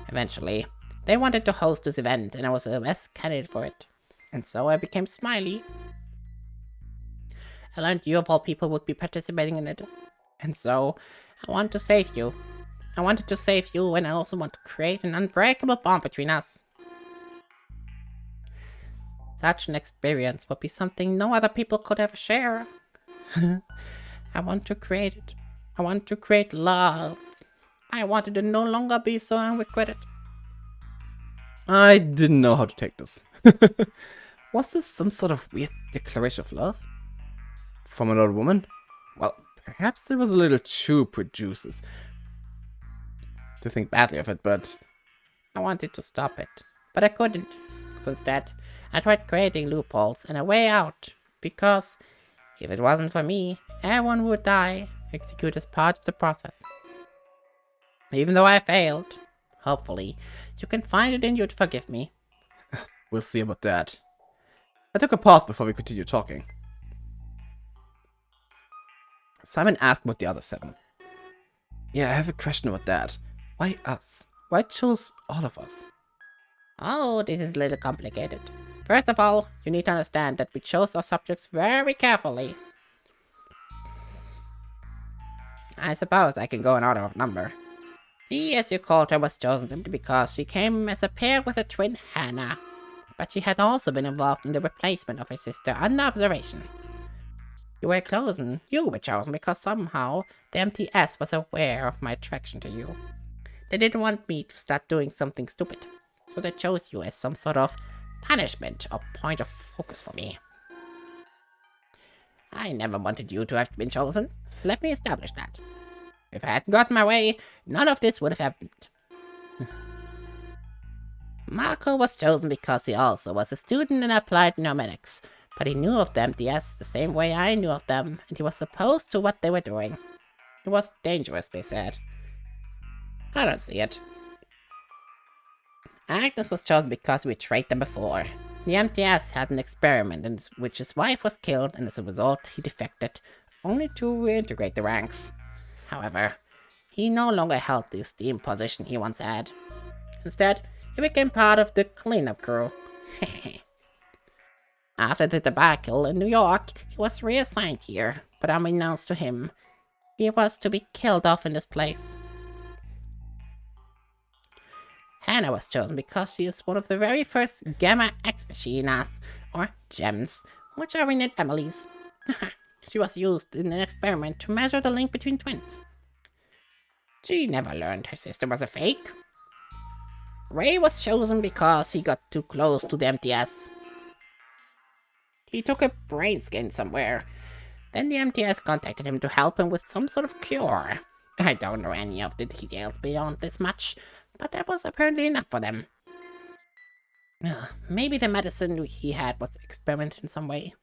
Eventually, They wanted to host this event, and I was the best candidate for it. And so I became Smiley. I learned you of all people would be participating in it. And so, I wanted to save you. I wanted to save you, and I also want to create an unbreakable bond between us. Such an experience would be something no other people could ever share. I want to create it. I want to create love. I wanted to no longer be so unrequited. I didn't know how to take this. Was this some sort of weird declaration of love? From another woman? Well, perhaps it was a little too producers to think badly of it, but I wanted to stop it, but I couldn't. So instead, I tried creating loopholes and a way out, because if it wasn't for me, everyone would die, executed as part of the process. Even though I failed, hopefully, you can find it in you to forgive me. we'll see about that. I took a pause before we continued talking. Simon asked about the other 7. Yeah, I have a question about that. Why us? Why choose all of us? Oh, this is a little complicated. First of all, you need to understand that we chose our subjects very carefully. I suppose I can go in order of number. She, as you called her, was chosen simply because she came as a pair with a twin Hannah. But she had also been involved in the replacement of her sister under observation. You were chosen because somehow the MTS was aware of my attraction to you. They didn't want me to start doing something stupid, so they chose you as some sort of punishment or point of focus for me. I never wanted you to have been chosen. Let me establish that. If I hadn't gotten my way, none of this would have happened. Marco was chosen because he also was a student in applied pneumatics, but he knew of the MTS the same way I knew of them, and he was opposed to what they were doing. It was dangerous, they said. I don't see it. Agnes was chosen because we betrayed them before. The MTS had an experiment in which his wife was killed, and as a result, he defected, only to reintegrate the ranks. However, he no longer held the esteemed position he once had. Instead, he became part of the cleanup crew. After the debacle in New York, he was reassigned here, but unbeknownst to him, he was to be killed off in this place. Hannah was chosen because she is one of the very first Gamma X Machinas, or GEMs, which are renamed Emily's. She was used in an experiment to measure the link between twins. She never learned her sister was a fake. Ray was chosen because he got too close to the MTS. He took a brain scan somewhere. Then the MTS contacted him to help him with some sort of cure. I don't know any of the details beyond this much, but that was apparently enough for them. Maybe the medicine he had was experimented in some way.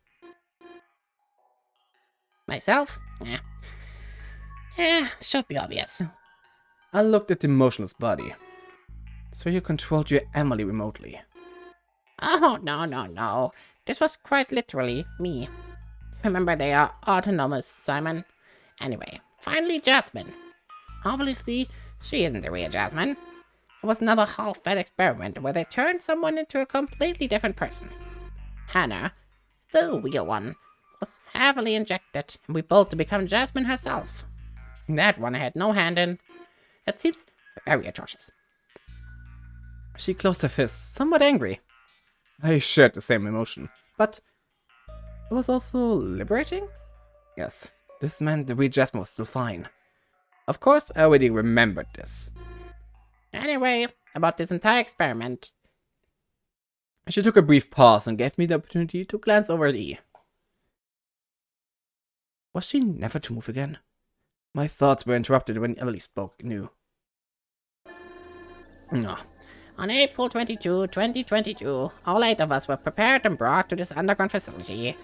Myself? Should be obvious. I looked at the motionless body. So you controlled your Emily remotely. Oh, no. This was quite literally me. Remember, they are autonomous, Simon. Anyway, finally Jasmine. Obviously, she isn't the real Jasmine. It was another half-fed experiment where they turned someone into a completely different person. Hannah, the real one, was heavily injected and rebuilt to become Jasmine herself. That one I had no hand in. It seems very atrocious. She closed her fists, somewhat angry. I shared the same emotion, but it was also liberating? Yes, this meant the real Jasmine was still fine. Of course, I already remembered this. Anyway, about this entire experiment. She took a brief pause and gave me the opportunity to glance over at E. Was she never to move again? My thoughts were interrupted when Emily spoke anew. No. On April 22, 2022, all 8 of us were prepared and brought to this underground facility.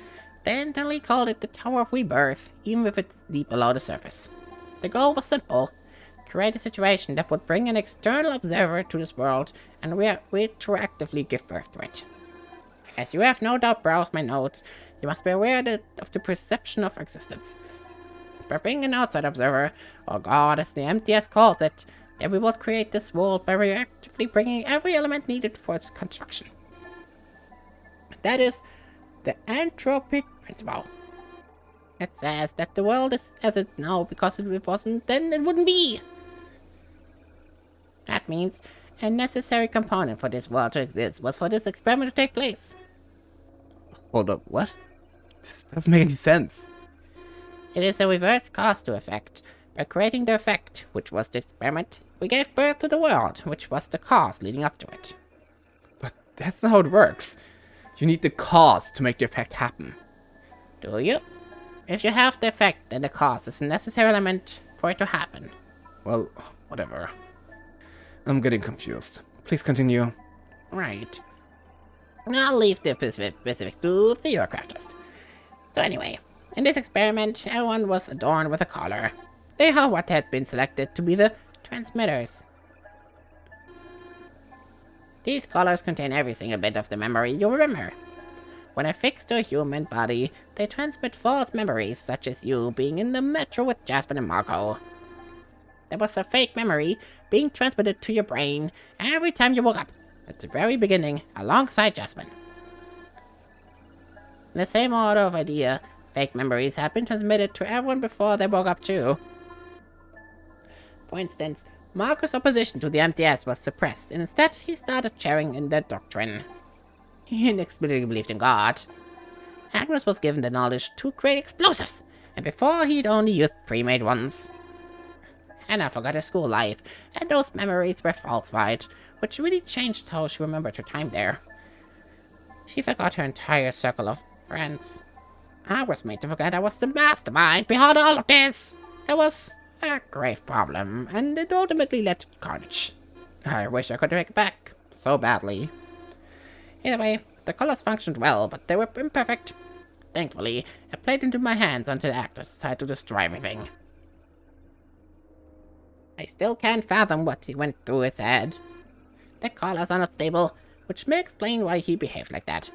They intently called it the Tower of Rebirth, even if it's deep below the surface. The goal was simple: create a situation that would bring an external observer to this world and retroactively give birth to it. As you have no doubt browsed my notes, you must be aware of the perception of existence. By bringing an outside observer, or God as the MTS calls it, that we would create this world by reactively bringing every element needed for its construction. That is the anthropic principle. It says that the world is as it's now because if it wasn't, then it wouldn't be. That means a necessary component for this world to exist was for this experiment to take place. Hold up, what? This doesn't make any sense. It is a reverse cause to effect. By creating the effect, which was the experiment, we gave birth to the world, which was the cause leading up to it. But that's not how it works. You need the cause to make the effect happen. Do you? If you have the effect, then the cause is a necessary element for it to happen. Well, whatever. I'm getting confused. Please continue. Right. I'll leave the specifics to the Eurocrafters. So anyway, in this experiment, everyone was adorned with a collar. They are what had been selected to be the transmitters. These collars contain every single bit of the memory you remember. When affixed to a human body, they transmit false memories, such as you being in the metro with Jasmine and Marco. There was a fake memory being transmitted to your brain every time you woke up, at the very beginning, alongside Jasmine. In the same order of idea, fake memories have been transmitted to everyone before they woke up too. For instance, Marco's opposition to the MTS was suppressed, and instead he started sharing in their doctrine. He inexplicably believed in God. Agnes was given the knowledge to create explosives, and before he'd only used pre-made ones. Hannah forgot her school life, and those memories were falsified, which really changed how she remembered her time there. She forgot her entire circle of friends. I was made to forget I was the mastermind behind all of this. It was a grave problem, and it ultimately led to carnage. I wish I could take it back so badly. Either way, the colors functioned well, but they were imperfect. Thankfully, it played into my hands until the actors decided to destroy everything. I still can't fathom what he went through his head. The colors are not stable, which may explain why he behaved like that.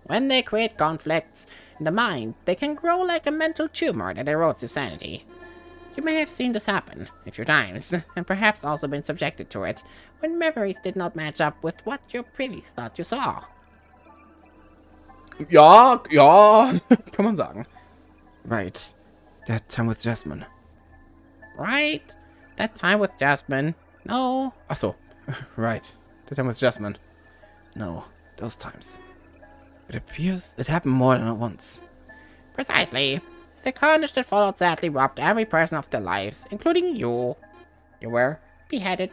When they create conflicts in the mind, they can grow like a mental tumor that erodes your sanity. You may have seen this happen a few times, and perhaps also been subjected to it, when memories did not match up with what you previously thought you saw. Ja, kann man sagen. Right. That time with Jasmine. Right? That time with Jasmine. No. Ach so. Right. That time with Jasmine. No, those times. It appears it happened more than once. Precisely. The carnage that followed sadly robbed every person of their lives, including you. You were beheaded.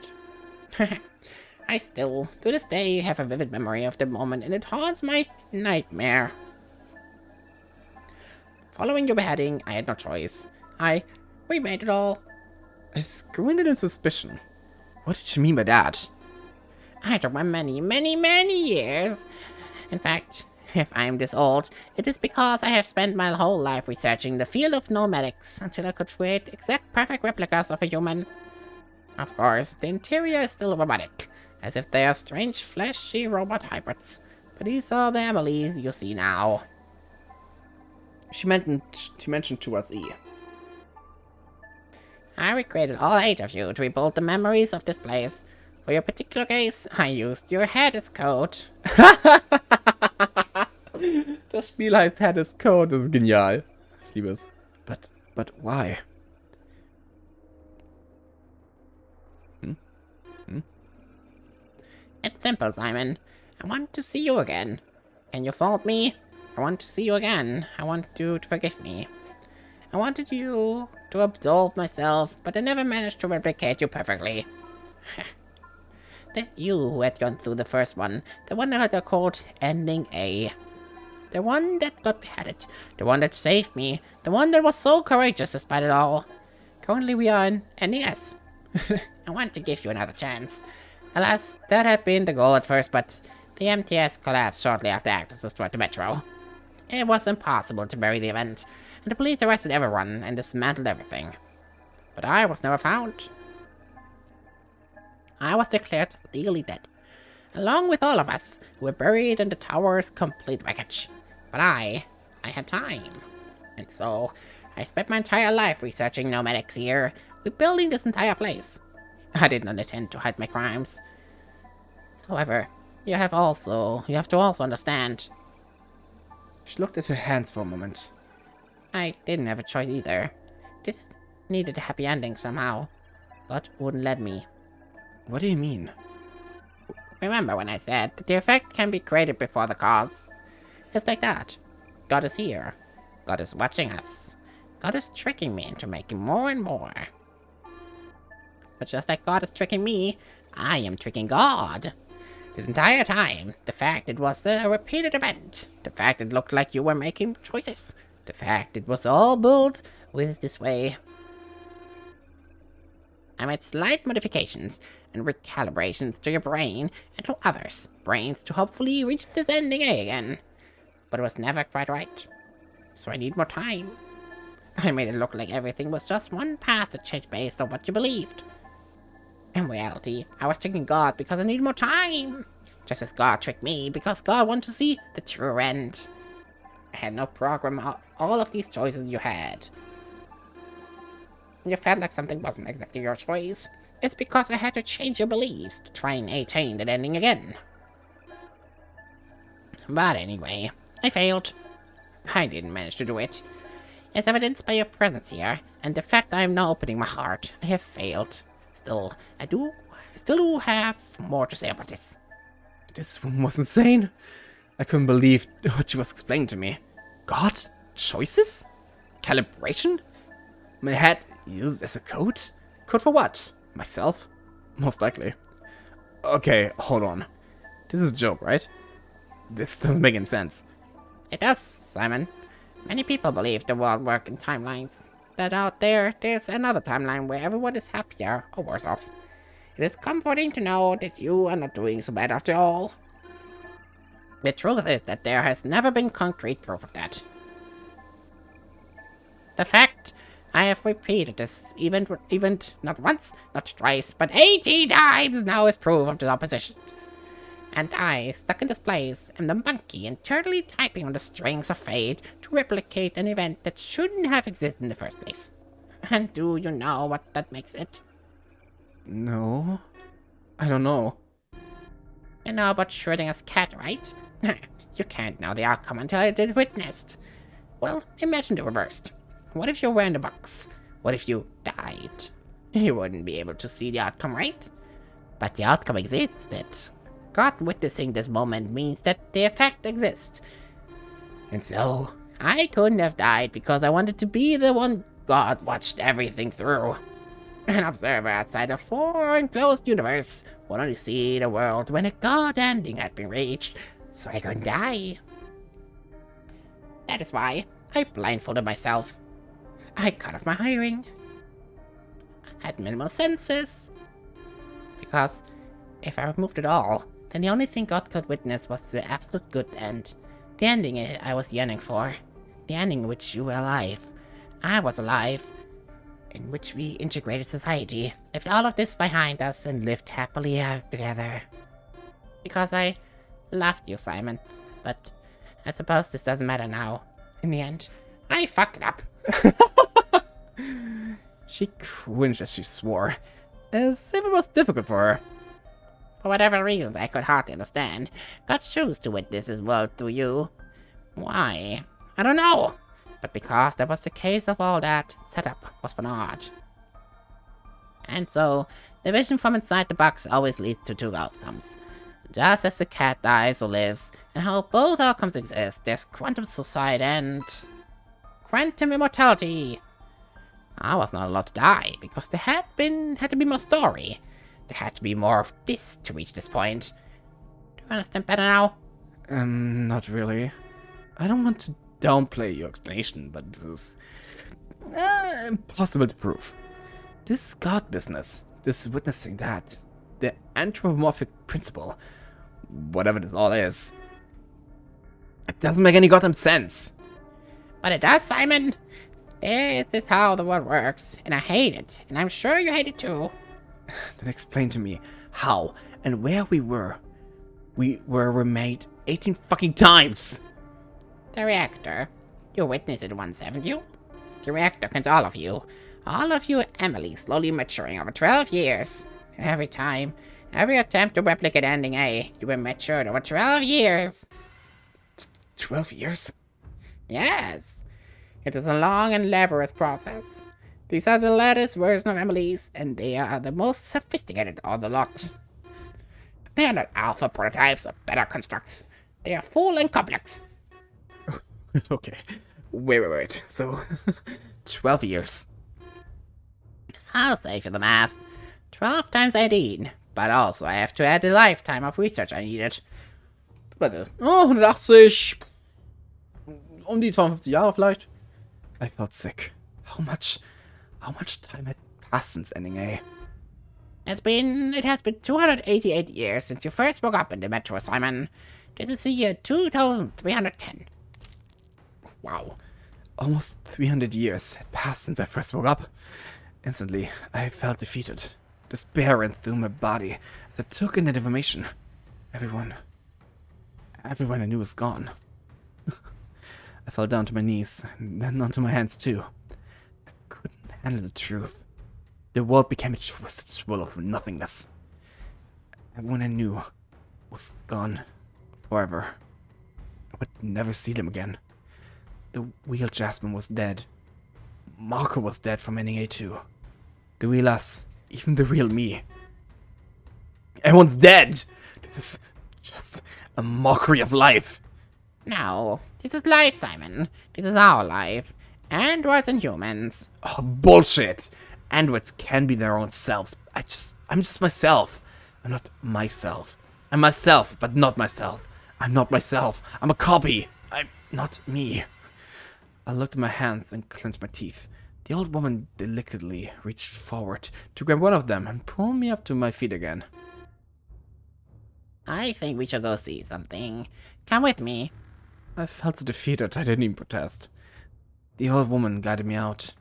I still, to this day, have a vivid memory of the moment, and it haunts my nightmare. Following your beheading, I had no choice. I remade it all. I squinted in suspicion. What did she mean by that? I took my many years. In fact, if I'm this old, it is because I have spent my whole life researching the field of nomadics until I could create exact perfect replicas of a human. Of course, the interior is still robotic, as if they are strange fleshy robot hybrids, but these are the Emilys you see now. She mentioned towards E. I recreated all 8 of you to rebuild the memories of this place. For your particular case, I used your head as code. Das Spiel heißt Head is Code, das ist genial. Ich liebe es. But why? It's simple, Simon. I want to see you again. Can you fault me? I want to see you again. I want you to forgive me. I wanted you to absolve myself, but I never managed to replicate you perfectly. The you who had gone through the first one, the one that I called Ending A. The one that got beheaded, the one that saved me, the one that was so courageous despite it all. Currently we are in Ending S. I want to give you another chance. Alas, that had been the goal at first, but the MTS collapsed shortly after actors destroyed the metro. It was impossible to bury the event, and the police arrested everyone and dismantled everything. But I was never found. I was declared legally dead, along with all of us who were buried in the tower's complete wreckage. But I had time. And so, I spent my entire life researching nomadics here, rebuilding this entire place. I did not intend to hide my crimes. However, you have to also understand. She looked at her hands for a moment. I didn't have a choice either. This needed a happy ending somehow. God wouldn't let me. What do you mean? Remember when I said that the effect can be created before the cause? It's like that. God is here. God is watching us. God is tricking me into making more and more. But just like God is tricking me, I am tricking God. This entire time, the fact it was a repeated event, the fact it looked like you were making choices, the fact it was all built with this way. I made slight modifications and recalibrations to your brain and to others' brains to hopefully reach this ending again. But it was never quite right. So I need more time. I made it look like everything was just one path to change based on what you believed. In reality, I was tricking God because I needed more time. Just as God tricked me because God wanted to see the true end. I had no program all of these choices you had. You felt like something wasn't exactly your choice. It's because I had to change your beliefs to try and attain that ending again. But anyway, I failed. I didn't manage to do it. As evidenced by your presence here, and the fact I am now opening my heart, I have failed. Still, I still do have more to say about this. This woman was insane. I couldn't believe what she was explaining to me. God? Choices? Calibration? My head used as a code? Code for what? Myself? Most likely. Okay, hold on. This is a joke, right? This doesn't make any sense. It does, Simon. Many people believe the world works in timelines. That out there's another timeline where everyone is happier or worse off. It is comforting to know that you are not doing so bad after all. The truth is that there has never been concrete proof of that. The fact I have repeated this event not once, not twice, but 80 times now is proof of the opposition. And I, stuck in this place, am the monkey internally typing on the strings of fate to replicate an event that shouldn't have existed in the first place. And do you know what that makes it? No. I don't know. You know about Schrodinger's cat, right? You can't know the outcome until it is witnessed. Well, imagine the reversed. What if you were in the box? What if you died? You wouldn't be able to see the outcome, right? But the outcome existed. God witnessing this moment means that the effect exists. And so, I couldn't have died because I wanted to be the one God watched everything through. An observer outside a enclosed universe would only see the world when a God ending had been reached, so I couldn't die. That is why I blindfolded myself. I cut off my hearing. Had minimal senses. Because if I removed it all, then the only thing God could witness was the absolute good end. The ending I was yearning for. The ending in which you were alive. I was alive. In which we integrated society, left all of this behind us, and lived happily together. Because I loved you, Simon. But I suppose this doesn't matter now. In the end, I fucked up. She cringed as she swore, as if it was difficult for her. For whatever reason I could hardly understand, God chose to witness his world through you. Why? I don't know. But because that was the case of all that, setup was for naught. And so, the vision from inside the box always leads to two outcomes. Just as the cat dies or lives, and how both outcomes exist, there's quantum suicide and quantum immortality. I was not allowed to die, because there had to be more story. There had to be more of this to reach this point. Do you understand better now? Not really. I don't want to downplay your explanation, but this is impossible to prove. This God business, this witnessing that, the anthropomorphic principle, whatever this all is, it doesn't make any goddamn sense. But it does, Simon. This is how the world works, and I hate it, and I'm sure you hate it too. Then explain to me how and where we were. We were remade 18 fucking times. The reactor. You witnessed it once, haven't you? The reactor cleans all of you. All of you Emily slowly maturing over 12 years. Every time, every attempt to replicate ending A, you were matured over 12 years. 12 years? Yes. It is a long and laborious process. These are the latest version of Emily's, and they are the most sophisticated of the lot. They are not alpha prototypes or beta constructs. They are full and complex. Okay. Wait. So, 12 years. I'll say for the math. 12 times 18. But also I have to add the lifetime of research I needed. Warte. Oh, 180. Die 52 Jahre vielleicht. I felt sick. How much time had passed since ending A? It has been 288 years since you first woke up in the metro, Simon. This is the year 2310. Wow. Almost 300 years had passed since I first woke up. Instantly, I felt defeated. Despair ran through my body as I took in that information. Everyone I knew was gone. I fell down to my knees, and then onto my hands too. I couldn't handle the truth. The world became a twisted swirl of nothingness. Everyone I knew was gone forever. I would never see them again. The real Jasmine was dead. Marco was dead from ending A2. The real us, even the real me. Everyone's dead! This is just a mockery of life. No, this is life, Simon. This is our life. Androids and humans. Oh, bullshit! Androids can be their own selves. I'm just myself. I'm not myself. I'm myself, but not myself. I'm not myself. I'm a copy. I'm not me. I looked at my hands and clenched my teeth. The old woman delicately reached forward to grab one of them and pull me up to my feet again. I think we should go see something. Come with me. I felt so defeated I didn't even protest. The old woman guided me out.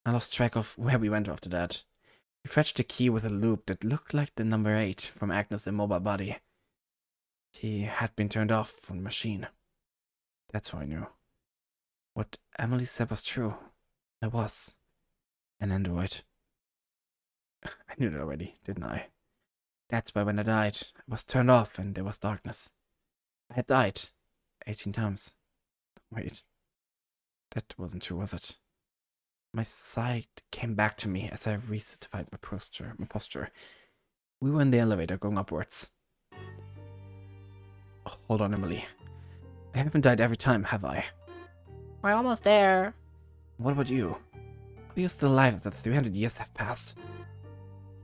I lost track of where we went after that. We fetched a key with a loop that looked like the number 8 from Agnes' immobile body. He had been turned off from the machine. That's how I knew. What Emily said was true. I was an android. I knew that already, didn't I? That's why when I died, I was turned off and there was darkness. I had died 18 times. Wait, that wasn't true, was it? My sight came back to me as I recertified my posture. We were in the elevator going upwards. Oh, hold on, Emily. I haven't died every time, have I? We're almost there. What about you? Are you still alive after 300 years have passed?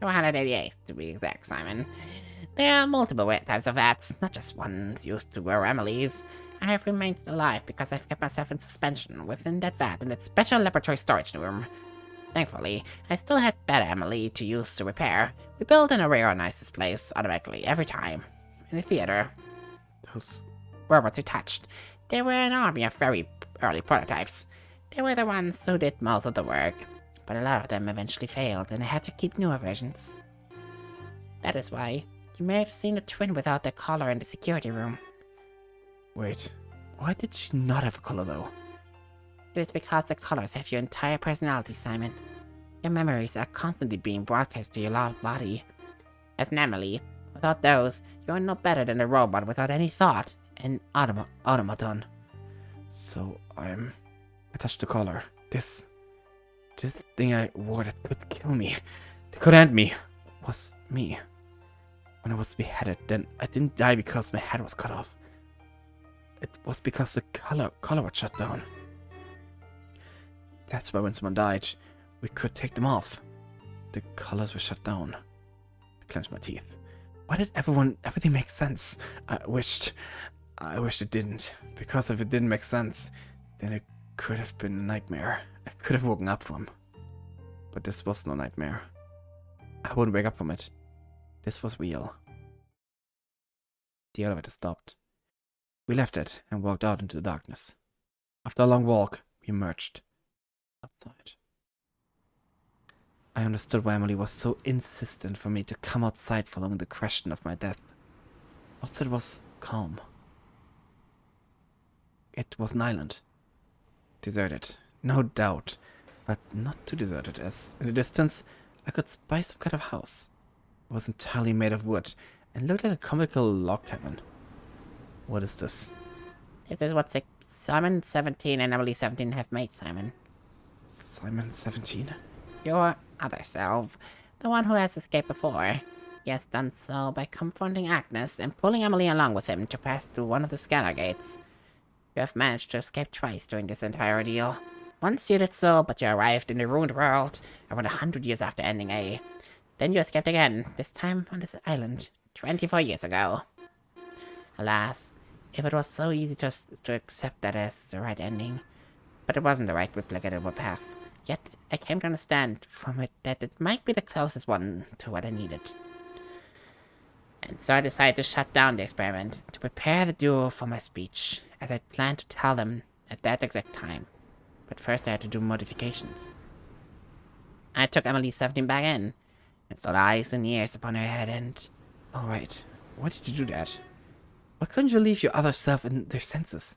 288 to be exact, Simon. There are multiple types of rats, not just ones used to grow Emily's. I have remained alive because I've kept myself in suspension within that vat in that special laboratory storage room. Thankfully, I still had better Emily to use to repair. We built and reorganized this place automatically every time. In the theater, Those robots we touched, they were an army of very early prototypes. They were the ones who did most of the work, but a lot of them eventually failed and I had to keep newer versions. That is why you may have seen a twin without their collar in the security room. Wait, why did she not have a color though? It is because the colors have your entire personality, Simon. Your memories are constantly being broadcast to your loved body. As an Emily, without those, you are no better than a robot without any thought, an automaton. So I touched the collar. This thing I wore that could kill me, that could end me, was me. When I was beheaded, then I didn't die because my head was cut off. It was because the color was shut down. That's why when someone died, we could take them off. The colors were shut down. I clenched my teeth. Why did everything make sense? I wished it didn't. Because if it didn't make sense, then it could have been a nightmare. I could have woken up from. But this was no nightmare. I wouldn't wake up from it. This was real. The elevator stopped. We left it and walked out into the darkness. After a long walk, we emerged outside. I understood why Emily was so insistent for me to come outside following the question of my death. Outside was calm. It was an island. Deserted, no doubt, but not too deserted, as in the distance I could spy some kind of house. It was entirely made of wood and looked like a comical log cabin. What is this? This is what Simon 17 and Emily 17 have made, Simon. Simon 17? Your other self, the one who has escaped before. He has done so by confronting Agnes and pulling Emily along with him to pass through one of the scanner gates. You have managed to escape twice during this entire ordeal. Once you did so, but you arrived in the ruined world around 100 years after ending A. Then you escaped again, this time on this island, 24 years ago. Alas, if it was so easy just to accept that as the right ending, but it wasn't the right replicable path. Yet, I came to understand from it that it might be the closest one to what I needed. And so I decided to shut down the experiment, to prepare the duo for my speech, as I planned to tell them at that exact time. But first I had to do modifications. I took Emily 17 back in, installed eyes and ears upon her head and... Alright, why did you do that? Why couldn't you leave your other self in their senses?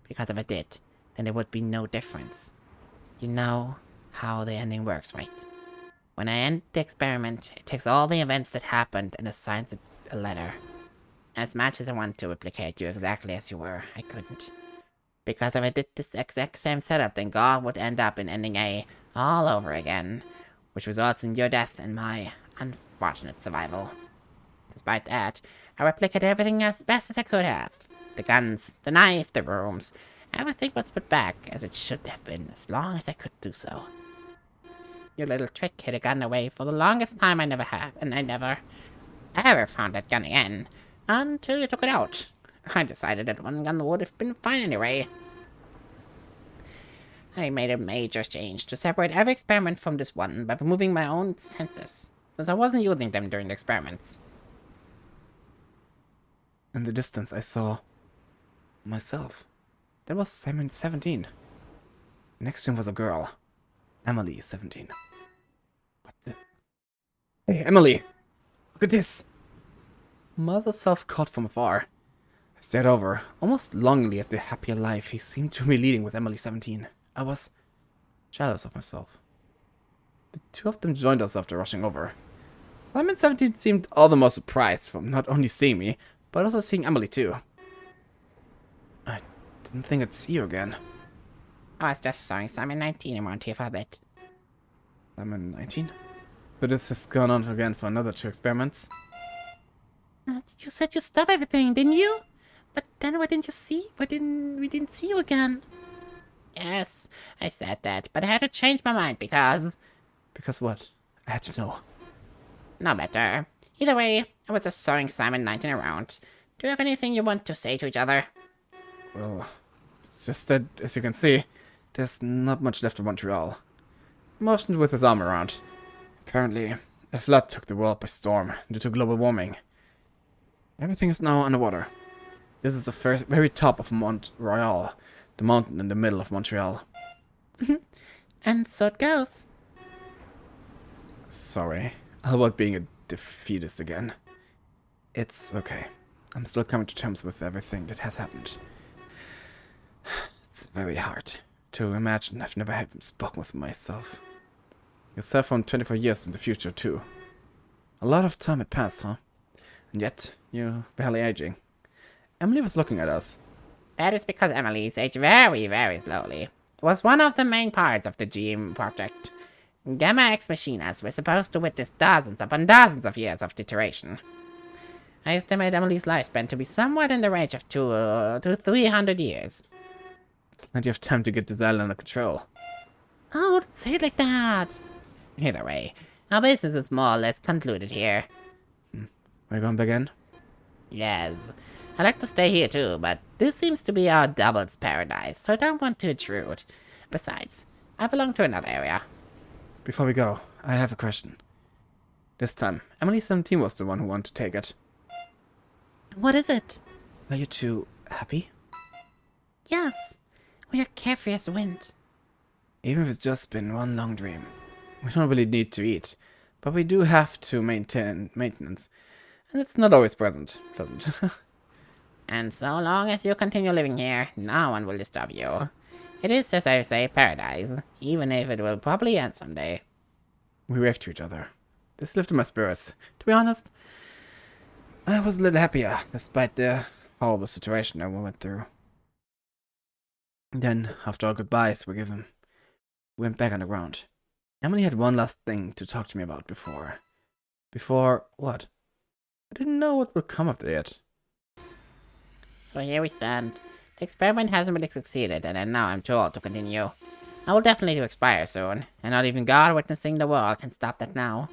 Because if I did, then there would be no difference. You know how the ending works, right? When I end the experiment, it takes all the events that happened and assigns it a letter. As much as I want to replicate you exactly as you were, I couldn't. Because if I did this exact same setup, then God would end up in ending A all over again, which results in your death and my unfortunate survival. Despite that, I replicated everything as best as I could have. The guns, the knife, the rooms, everything was put back as it should have been, as long as I could do so. Your little trick hid a gun away for the longest time I never have, and I never, ever found that gun again, until you took it out. I decided that one gun would have been fine anyway. I made a major change to separate every experiment from this one by removing my own sensors, since I wasn't using them during the experiments. In the distance I saw... myself. That was Simon 17. Next to him was a girl. Emily 17. What the... Hey, Emily! Look at this! Mother self caught from afar. I stared over, almost longingly at the happier life he seemed to be leading with Emily 17. I was jealous of myself. The two of them joined us after rushing over. Simon 17 seemed all the more surprised from not only seeing me, but also seeing Emily too. I didn't think I'd see you again. I was just showing Simon 19 around here for a bit. Simon 19? So this has gone on again for another 2 experiments? You said you stopped everything, didn't you? But then why didn't you see? We didn't see you again. Yes, I said that, but I had to change my mind because... Because what? I had to know. No matter. Either way, I was just showing Simon 19 around. Do you have anything you want to say to each other? Well, it's just that, as you can see, there's not much left of Montreal. He motioned with his arm around. Apparently, a flood took the world by storm due to global warming. Everything is now underwater. This is the very top of Mont Royal, the mountain in the middle of Montreal. And so it goes. Sorry, how about being a defeatist again? It's okay. I'm still coming to terms with everything that has happened. It's very hard to imagine I've never even spoken with myself. Yourself from 24 years in the future, too. A lot of time had passed, huh? And yet, you're barely aging. Emily was looking at us. That is because Emily's aged very, very slowly. It was one of the main parts of the GM project. Gamma X Machinas were supposed to witness dozens upon dozens of years of deterioration. I estimate Emily's lifespan to be somewhat in the range of 200 to 300 years. Plenty of time to get this island under control. Oh, don't say it like that. Either way, our business is more or less concluded here. Are you going back in? Yes. I'd like to stay here too, but this seems to be our doubles paradise, so I don't want to intrude. Besides, I belong to another area. Before we go, I have a question. This time, Emily 17 was the one who wanted to take it. What is it? Are you two happy? Yes. We are carefree as the wind. Even if it's just been one long dream. We don't really need to eat, but we do have to maintain maintenance. And it's not always pleasant. And so long as you continue living here, no one will disturb you. It is, as I say, paradise, even if it will probably end someday. We waved to each other. This lifted my spirits. To be honest, I was a little happier, despite the horrible situation I went through. Then, after our goodbyes were given, we went back on the ground. Emily had one last thing to talk to me about before. Before what? I didn't know what would come of it. So here we stand. The experiment hasn't really succeeded, and now I'm too old to continue. I will definitely expire soon, and not even God witnessing the world can stop that now.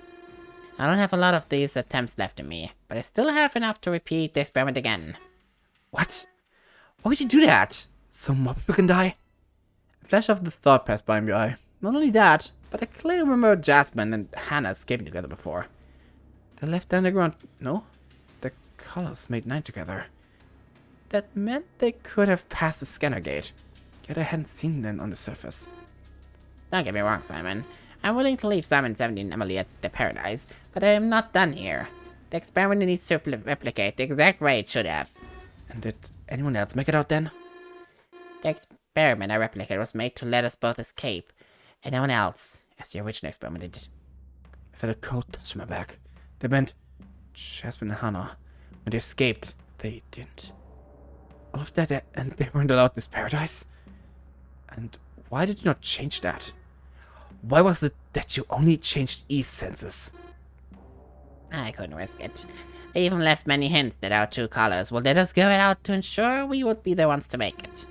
I don't have a lot of these attempts left in me, but I still have enough to repeat the experiment again. What? Why would you do that? So more people can die? A flash of the thought passed by my eye. Not only that, but I clearly remember Jasmine and Hannah escaping together before. They left the underground. No? The colors made 9 together. That meant they could have passed the scanner gate. Yet I hadn't seen them on the surface. Don't get me wrong, Simon. I'm willing to leave Simon 17 and Emily at the paradise, but I am not done here. The experiment needs to replicate the exact way it should have. And did anyone else make it out then? The experiment I replicated was made to let us both escape, and no one else, as the original experiment did. I felt a cold touch on my back. They meant Jasmine and Hannah. When they escaped, they didn't. All of that, and they weren't allowed this paradise? And why did you not change that? Why was it that you only changed E's senses? I couldn't risk it. They even left many hints that our 2 colors would let us go out to ensure we would be the ones to make it.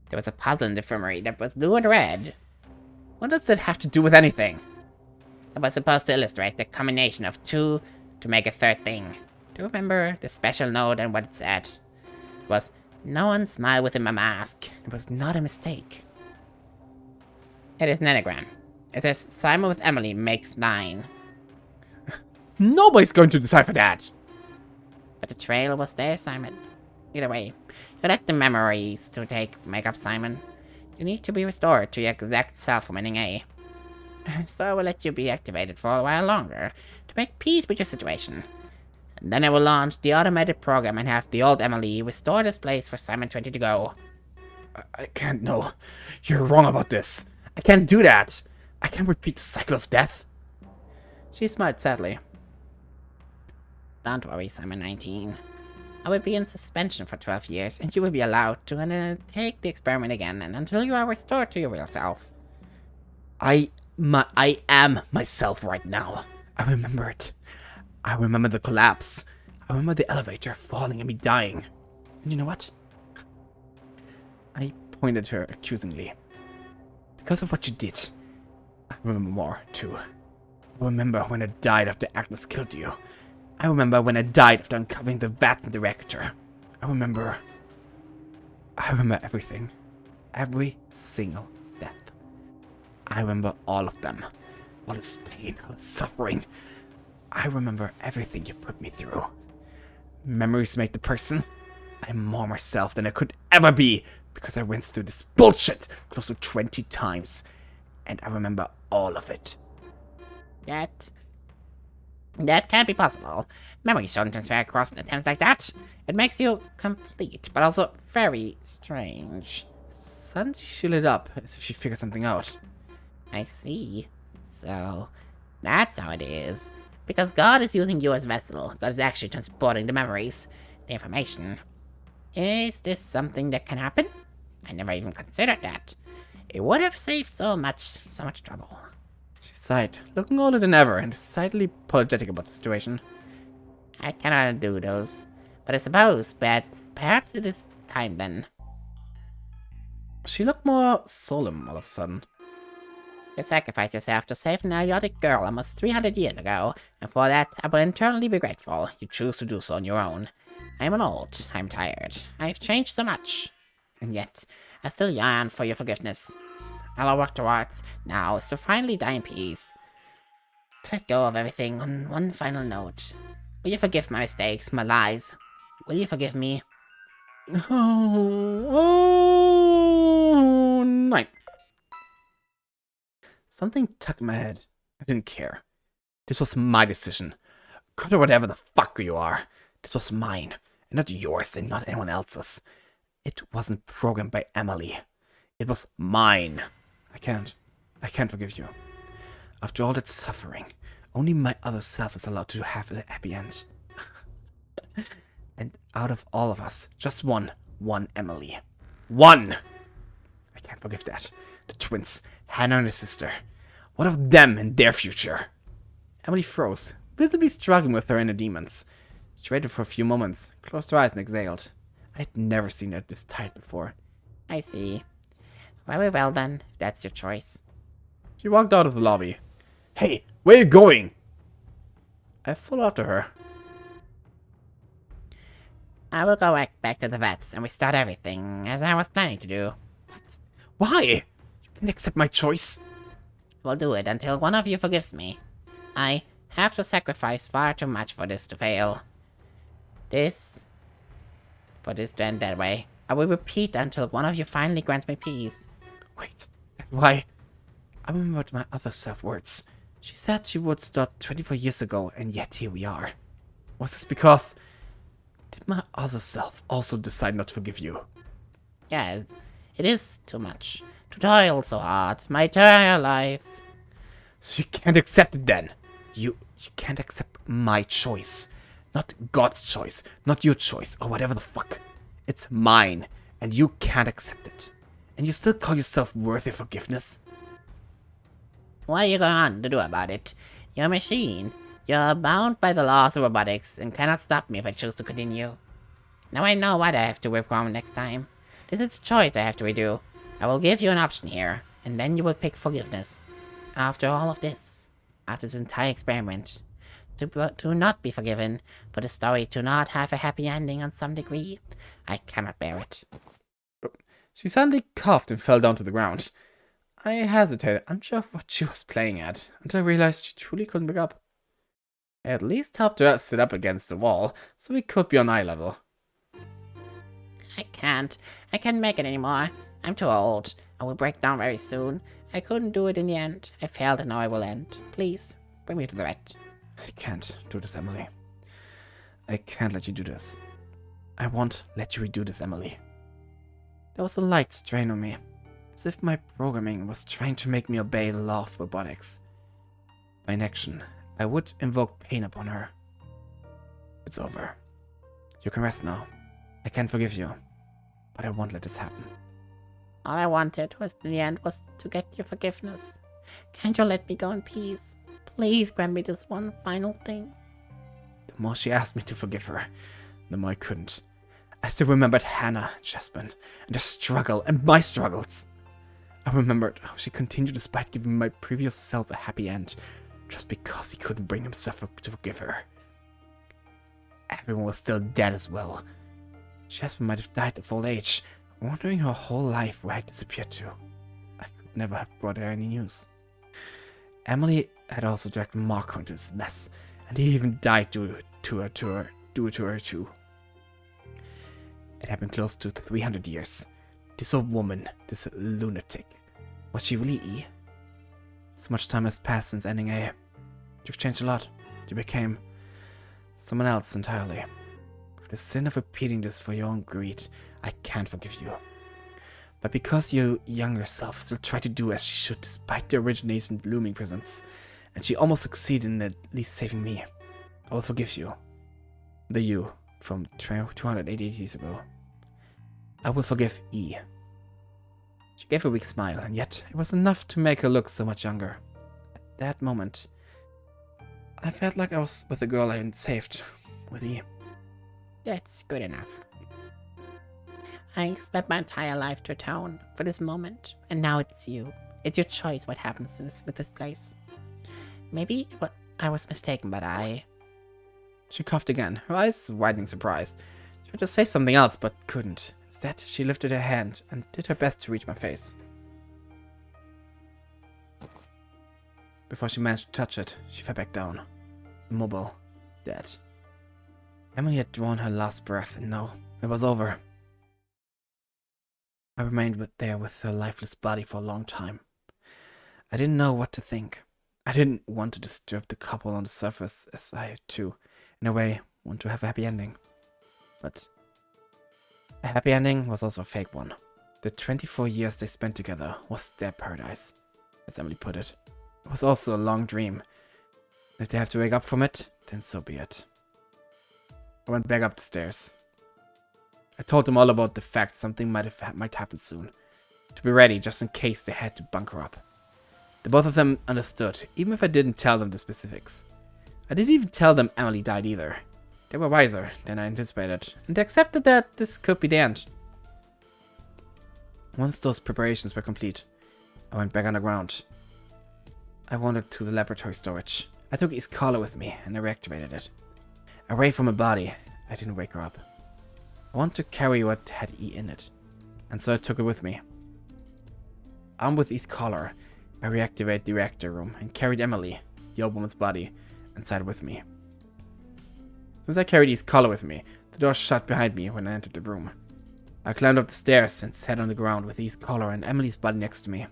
There was a puzzle in the infirmary that was blue and red. What does that have to do with anything? It was supposed to illustrate the combination of 2 to make a 3rd thing. Do you remember the special note and what it said? It was, "No one smile within my mask." It was not a mistake. It is an anagram. It says Simon with Emily makes 9. Nobody's going to decipher that. But the trail was there, Simon. Either way, you lack the memories to make up Simon. You need to be restored to your exact self from ending A. So I will let you be activated for a while longer to make peace with your situation. And then I will launch the automated program and have the old Emily restore this place for Simon 20 to go. I can't, no. You're wrong about this. I can't do that. I can't repeat the cycle of death. She smiled sadly. Don't worry, Simon 19. I will be in suspension for 12 years, and you will be allowed to undertake the experiment again and until you are restored to your real self. I am myself right now. I remember it. I remember the collapse. I remember the elevator falling and me dying. And you know what? I pointed at her accusingly. Because of what you did, I remember more, too. I remember when I died after Agnes killed you. I remember when I died after uncovering the vat in the reactor. I remember everything. Every single death. I remember all of them. All this pain, all this suffering. I remember everything you put me through. Memories make the person. I'm more myself than I could ever be because I went through this bullshit close to 20 times. And I remember all of it. That can't be possible. Memories don't transfer across attempts like that. It makes you complete, but also very strange. Suddenly she lit up, as if she figured something out. I see. So, that's how it is. Because God is using you as a vessel. God is actually transporting the memories, the information. Is this something that can happen? I never even considered that. It would have saved so much trouble. She sighed, looking older than ever and decidedly apologetic about the situation. I cannot undo those, but I suppose that perhaps it is time then. She looked more solemn all of a sudden. You sacrificed yourself to save an idiotic girl almost 300 years ago, and for that I will eternally be grateful. You choose to do so on your own. I am old, I am tired, I have changed so much, and yet I still yearn for your forgiveness. All I work towards now is to finally die in peace. Let go of everything on one final note. Will you forgive my mistakes, my lies? Will you forgive me? Oh, night. Something tugged in my head. I didn't care. This was my decision. God or whatever the fuck you are. This was mine, and not yours, and not anyone else's. It wasn't programmed by Emily. It was mine. I can't forgive you. After all that suffering, only my other self is allowed to have a happy end. And out of all of us, just one Emily. One! I can't forgive that. The twins, Hannah and her sister. What of them and their future? Emily froze, visibly struggling with her inner demons. She waited for a few moments, closed her eyes and exhaled. I'd never seen her this tired before. I see. Very well then, if that's your choice. She walked out of the lobby. Hey, where are you going? I followed after her. I will go back to the vets and restart everything, as I was planning to do. Why? You can't accept my choice. We'll do it until one of you forgives me. I have to sacrifice far too much for this to fail. For this to end that way. I will repeat until one of you finally grants me peace. Wait, why? I remembered my other self words. She said she would stop 24 years ago, and yet here we are. Was this because... Did my other self also decide not to forgive you? Yes, it is too much. To toil so hard, my entire life. So you can't accept it then? You can't accept my choice. Not God's choice, not your choice, or whatever the fuck. It's mine, and you can't accept it. And you still call yourself worthy of forgiveness? What are you going to do about it? You're a machine. You're bound by the laws of robotics and cannot stop me if I choose to continue. Now I know what I have to work on next time. This is a choice I have to redo. I will give you an option here, and then you will pick forgiveness. After all of this, after this entire experiment, to not be forgiven, for the story to not have a happy ending on some degree, I cannot bear it. She suddenly coughed and fell down to the ground. I hesitated, unsure of what she was playing at, until I realized she truly couldn't pick up. I at least helped her sit up against the wall, so we could be on eye level. I can't make it anymore. I'm too old. I will break down very soon. I couldn't do it in the end. I failed and now I will end. Please, bring me to the vet. I can't do this, Emily. I can't let you do this. I won't let you redo this, Emily. There was a light strain on me, as if my programming was trying to make me obey the law of robotics. By inaction, I would invoke pain upon her. It's over. You can rest now. I can forgive you, but I won't let this happen. All I wanted was in the end was to get your forgiveness. Can't you let me go in peace? Please grant me this one final thing. The more she asked me to forgive her, the more I couldn't. I still remembered Hannah and Jasmine, and their struggle, and my struggles. I remembered how she continued despite giving my previous self a happy end, just because he couldn't bring himself to forgive her. Everyone was still dead as well. Jasmine might have died of old age, wondering her whole life where I disappeared to. I could never have brought her any news. Emily had also dragged Marco into this mess, and he even died due to her too. It had been close to 300 years. This old woman, this lunatic, was she really E? So much time has passed since ending A. You've changed a lot. You became someone else entirely. For the sin of repeating this for your own greed, I can't forgive you. But because your younger self still tried to do as she should despite the origination looming presence, and she almost succeeded in at least saving me, I will forgive you. The you from 280 years ago. I will forgive E. She gave a weak smile, and yet it was enough to make her look so much younger. At that moment, I felt like I was with the girl I had saved, with E. That's good enough. I spent my entire life to atone for this moment, and now it's you. It's your choice what happens with this place. Maybe I was mistaken, but I... She coughed again, her eyes widening surprise. She tried to say something else, but couldn't. Instead, she lifted her hand and did her best to reach my face. Before she managed to touch it, she fell back down. Immobile. Dead. Emily had drawn her last breath, and no, it was over. I remained there with her lifeless body for a long time. I didn't know what to think. I didn't want to disturb the couple on the surface, as I, too, in a way, want to have a happy ending. But a happy ending was also a fake one. The 24 years they spent together was their paradise, as Emily put it. It was also a long dream. If they have to wake up from it, then so be it. I went back up the stairs. I told them all about the fact something might happen soon. To be ready, just in case they had to bunker up. The both of them understood, even if I didn't tell them the specifics. I didn't even tell them Emily died either. They were wiser than I anticipated, and they accepted that this could be the end. Once those preparations were complete, I went back underground. I wandered to the laboratory storage. I took his collar with me, and I reactivated it. Away from her body, I didn't wake her up. I wanted to carry what had E in it, and so I took it with me. Armed with his collar, I reactivated the reactor room and carried Emily, the old woman's body, inside with me. Since I carried his collar with me, the door shut behind me when I entered the room. I climbed up the stairs and sat on the ground with his collar and Emily's body next to me.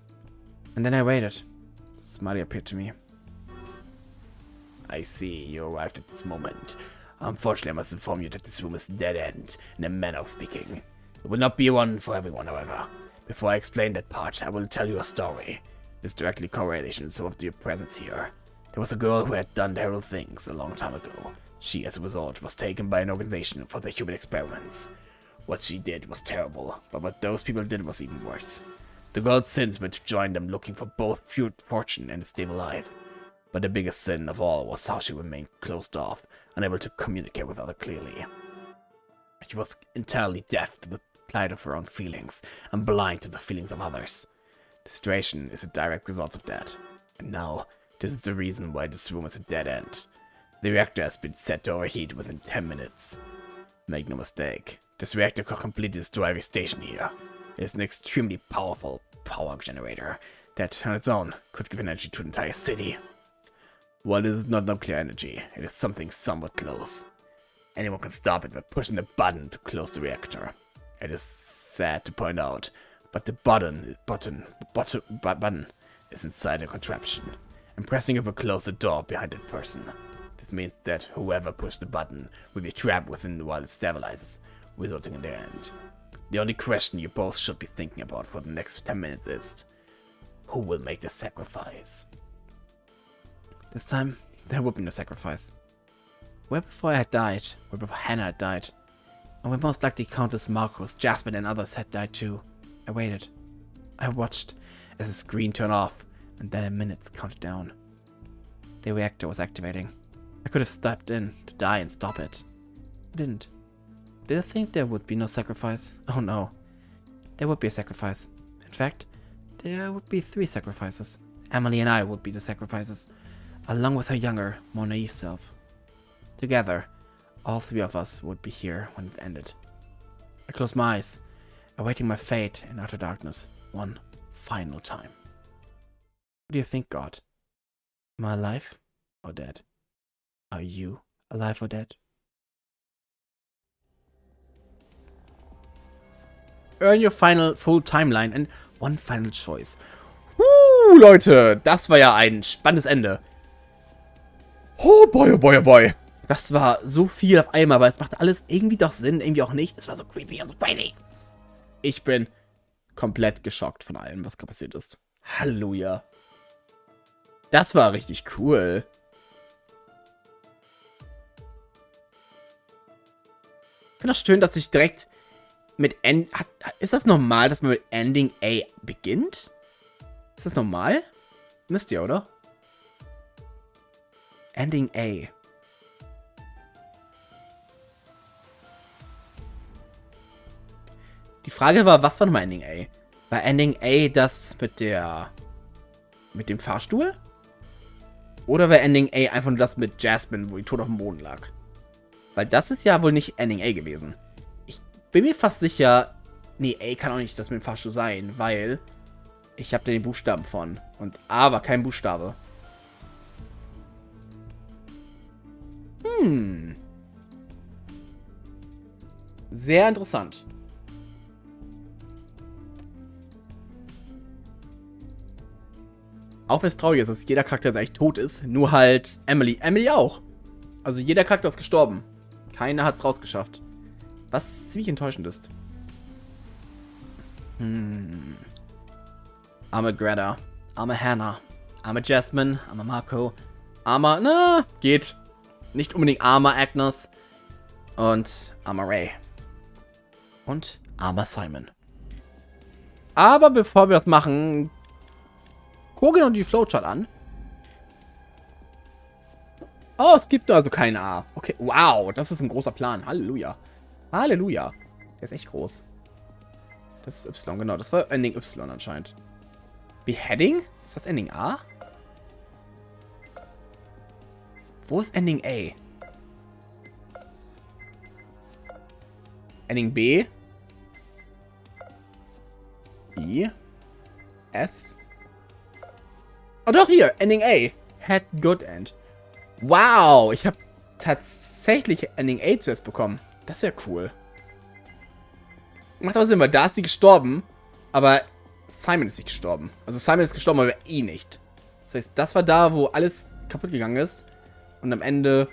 And then I waited. Smiley appeared to me. I see you arrived at this moment. Unfortunately, I must inform you that this room is dead end, in a manner of speaking. It will not be one for everyone, however. Before I explain that part, I will tell you a story. This directly correlates with some of your presence here. There was a girl who had done terrible things a long time ago. She, as a result, was taken by an organization for the human experiments. What she did was terrible, but what those people did was even worse. The girl's sins were to join them looking for both fortune and a stable life. But the biggest sin of all was how she remained closed off, unable to communicate with others clearly. She was entirely deaf to the plight of her own feelings, and blind to the feelings of others. The situation is a direct result of that. And now, this is the reason why this room is a dead end. The reactor has been set to overheat within 10 minutes. Make no mistake, this reactor could completely destroy every station here. It is an extremely powerful power generator that, on its own, could give energy to an entire city. While this is not nuclear energy, it is something somewhat close. Anyone can stop it by pushing the button to close the reactor. It is sad to point out, but the button is inside the contraption, and pressing it will close the door behind that person. This means that whoever pushed the button will be trapped within while it stabilizes, resulting in their end. The only question you both should be thinking about for the next 10 minutes is, who will make the sacrifice? This time, there would be no sacrifice. Where before I had died, where before Hannah had died, and where most likely Countess Marcos, Jasmine and others had died too, I waited. I watched as the screen turned off, and then minutes counted down. The reactor was activating. I could have stepped in to die and stop it. I didn't. Did I think there would be no sacrifice? Oh no. There would be a sacrifice. In fact, there would be 3 sacrifices. Emily and I would be the sacrifices, along with her younger, more naive self. Together, all 3 of us would be here when it ended. I closed my eyes, awaiting my fate in utter darkness, one final time. What do you think, God? Am I alive or dead? Are you alive or dead? Earn your final full timeline and one final choice. Leute, das war ja ein spannendes Ende. Oh boy, oh boy, oh boy. Das war so viel auf einmal, aber es machte alles irgendwie doch Sinn, irgendwie auch nicht. Es war so creepy und so crazy. Ich bin komplett geschockt von allem, was passiert ist. Halleluja. Das war richtig cool. Ich finde das schön, dass sich direkt mit ist das normal, dass man mit Ending A beginnt? Ist das normal? Müsst ihr, oder? Ending A. Die Frage war, was war nochmal Ending A? War Ending A das mit dem Fahrstuhl? Oder war Ending A einfach nur das mit Jasmine, wo die tot auf dem Boden lag? Weil das ist ja wohl nicht Ending A gewesen. Ich bin mir fast sicher, nee, A kann auch nicht das mit dem Fahrstuhl sein, weil ich habe da den Buchstaben von. Und A war kein Buchstabe. Sehr interessant. Auch wenn es traurig ist, dass jeder Charakter jetzt eigentlich tot ist, nur halt Emily. Emily auch. Also jeder Charakter ist gestorben. Keiner hat es rausgeschafft. Was ziemlich enttäuschend ist. Arme Greta. Arme Hannah. Arme Jasmine. Arme Marco. Armer, na, geht. Nicht unbedingt armer Agnes. Und armer Ray. Und armer Simon. Aber bevor wir das machen, gucken wir noch die Flowchart an. Oh, es gibt also kein A. Okay, wow, das ist ein großer Plan. Halleluja. Halleluja. Der ist echt groß. Das ist Y, genau. Das war Ending Y anscheinend. Beheading? Ist das Ending A? Wo ist Ending A? Ending B? I? S? Oh doch, hier. Ending A. Had good end. Wow, ich habe tatsächlich Ending A zuerst bekommen. Das ist ja cool. Macht aber Sinn, weil da ist sie gestorben, aber Simon ist nicht gestorben. Also Simon ist gestorben, aber eh nicht. Das heißt, das war da, wo alles kaputt gegangen ist. Und am Ende...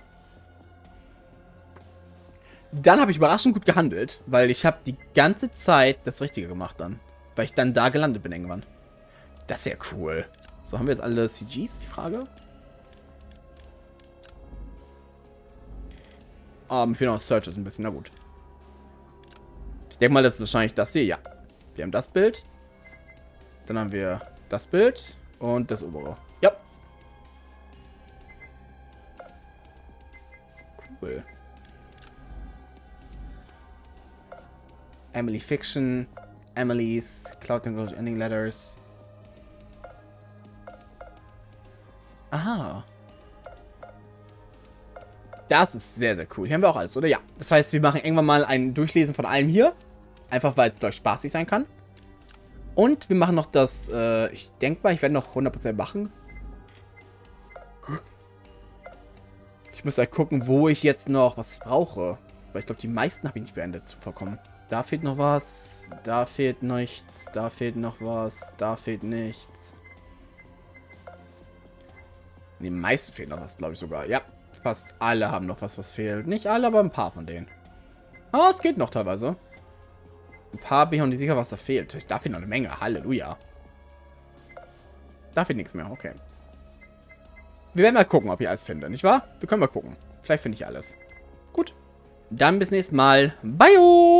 Dann habe ich überraschend gut gehandelt, weil ich habe die ganze Zeit das Richtige gemacht dann. Weil ich dann da gelandet bin irgendwann. Das ist ja cool. So, haben wir jetzt alle CGs, die Frage? Ah, mir fehlen noch Searches ein bisschen, na gut. Ich denke mal, das ist wahrscheinlich das hier, ja. Wir haben das Bild. Dann haben wir das Bild und das obere. Ja. Cool. Emily Fiction, Emily's, Cloud Technology Ending Letters. Aha. Das ist sehr, sehr cool. Hier haben wir auch alles, oder? Ja. Das heißt, wir machen irgendwann mal ein Durchlesen von allem hier. Einfach, weil es, glaube ich, spaßig sein kann. Und wir machen noch das, ich denke mal, ich werde noch 100% machen. Ich muss halt gucken, wo ich jetzt noch was brauche. Weil ich glaube, die meisten habe ich nicht beendet zu vollkommen. Da fehlt noch was. Da fehlt nichts. Da fehlt noch was. Da fehlt nichts. Die meisten fehlen noch was, glaube ich sogar. Ja, fast alle haben noch was fehlt. Nicht alle, aber ein paar von denen. Ah, es geht noch teilweise. Ein paar bin ich noch nicht sicher, was da fehlt. Da fehlt noch eine Menge. Halleluja. Da fehlt nichts mehr. Okay. Wir werden mal gucken, ob ich alles finde, nicht wahr? Wir können mal gucken. Vielleicht finde ich alles. Gut. Dann bis nächstes Mal. Bye!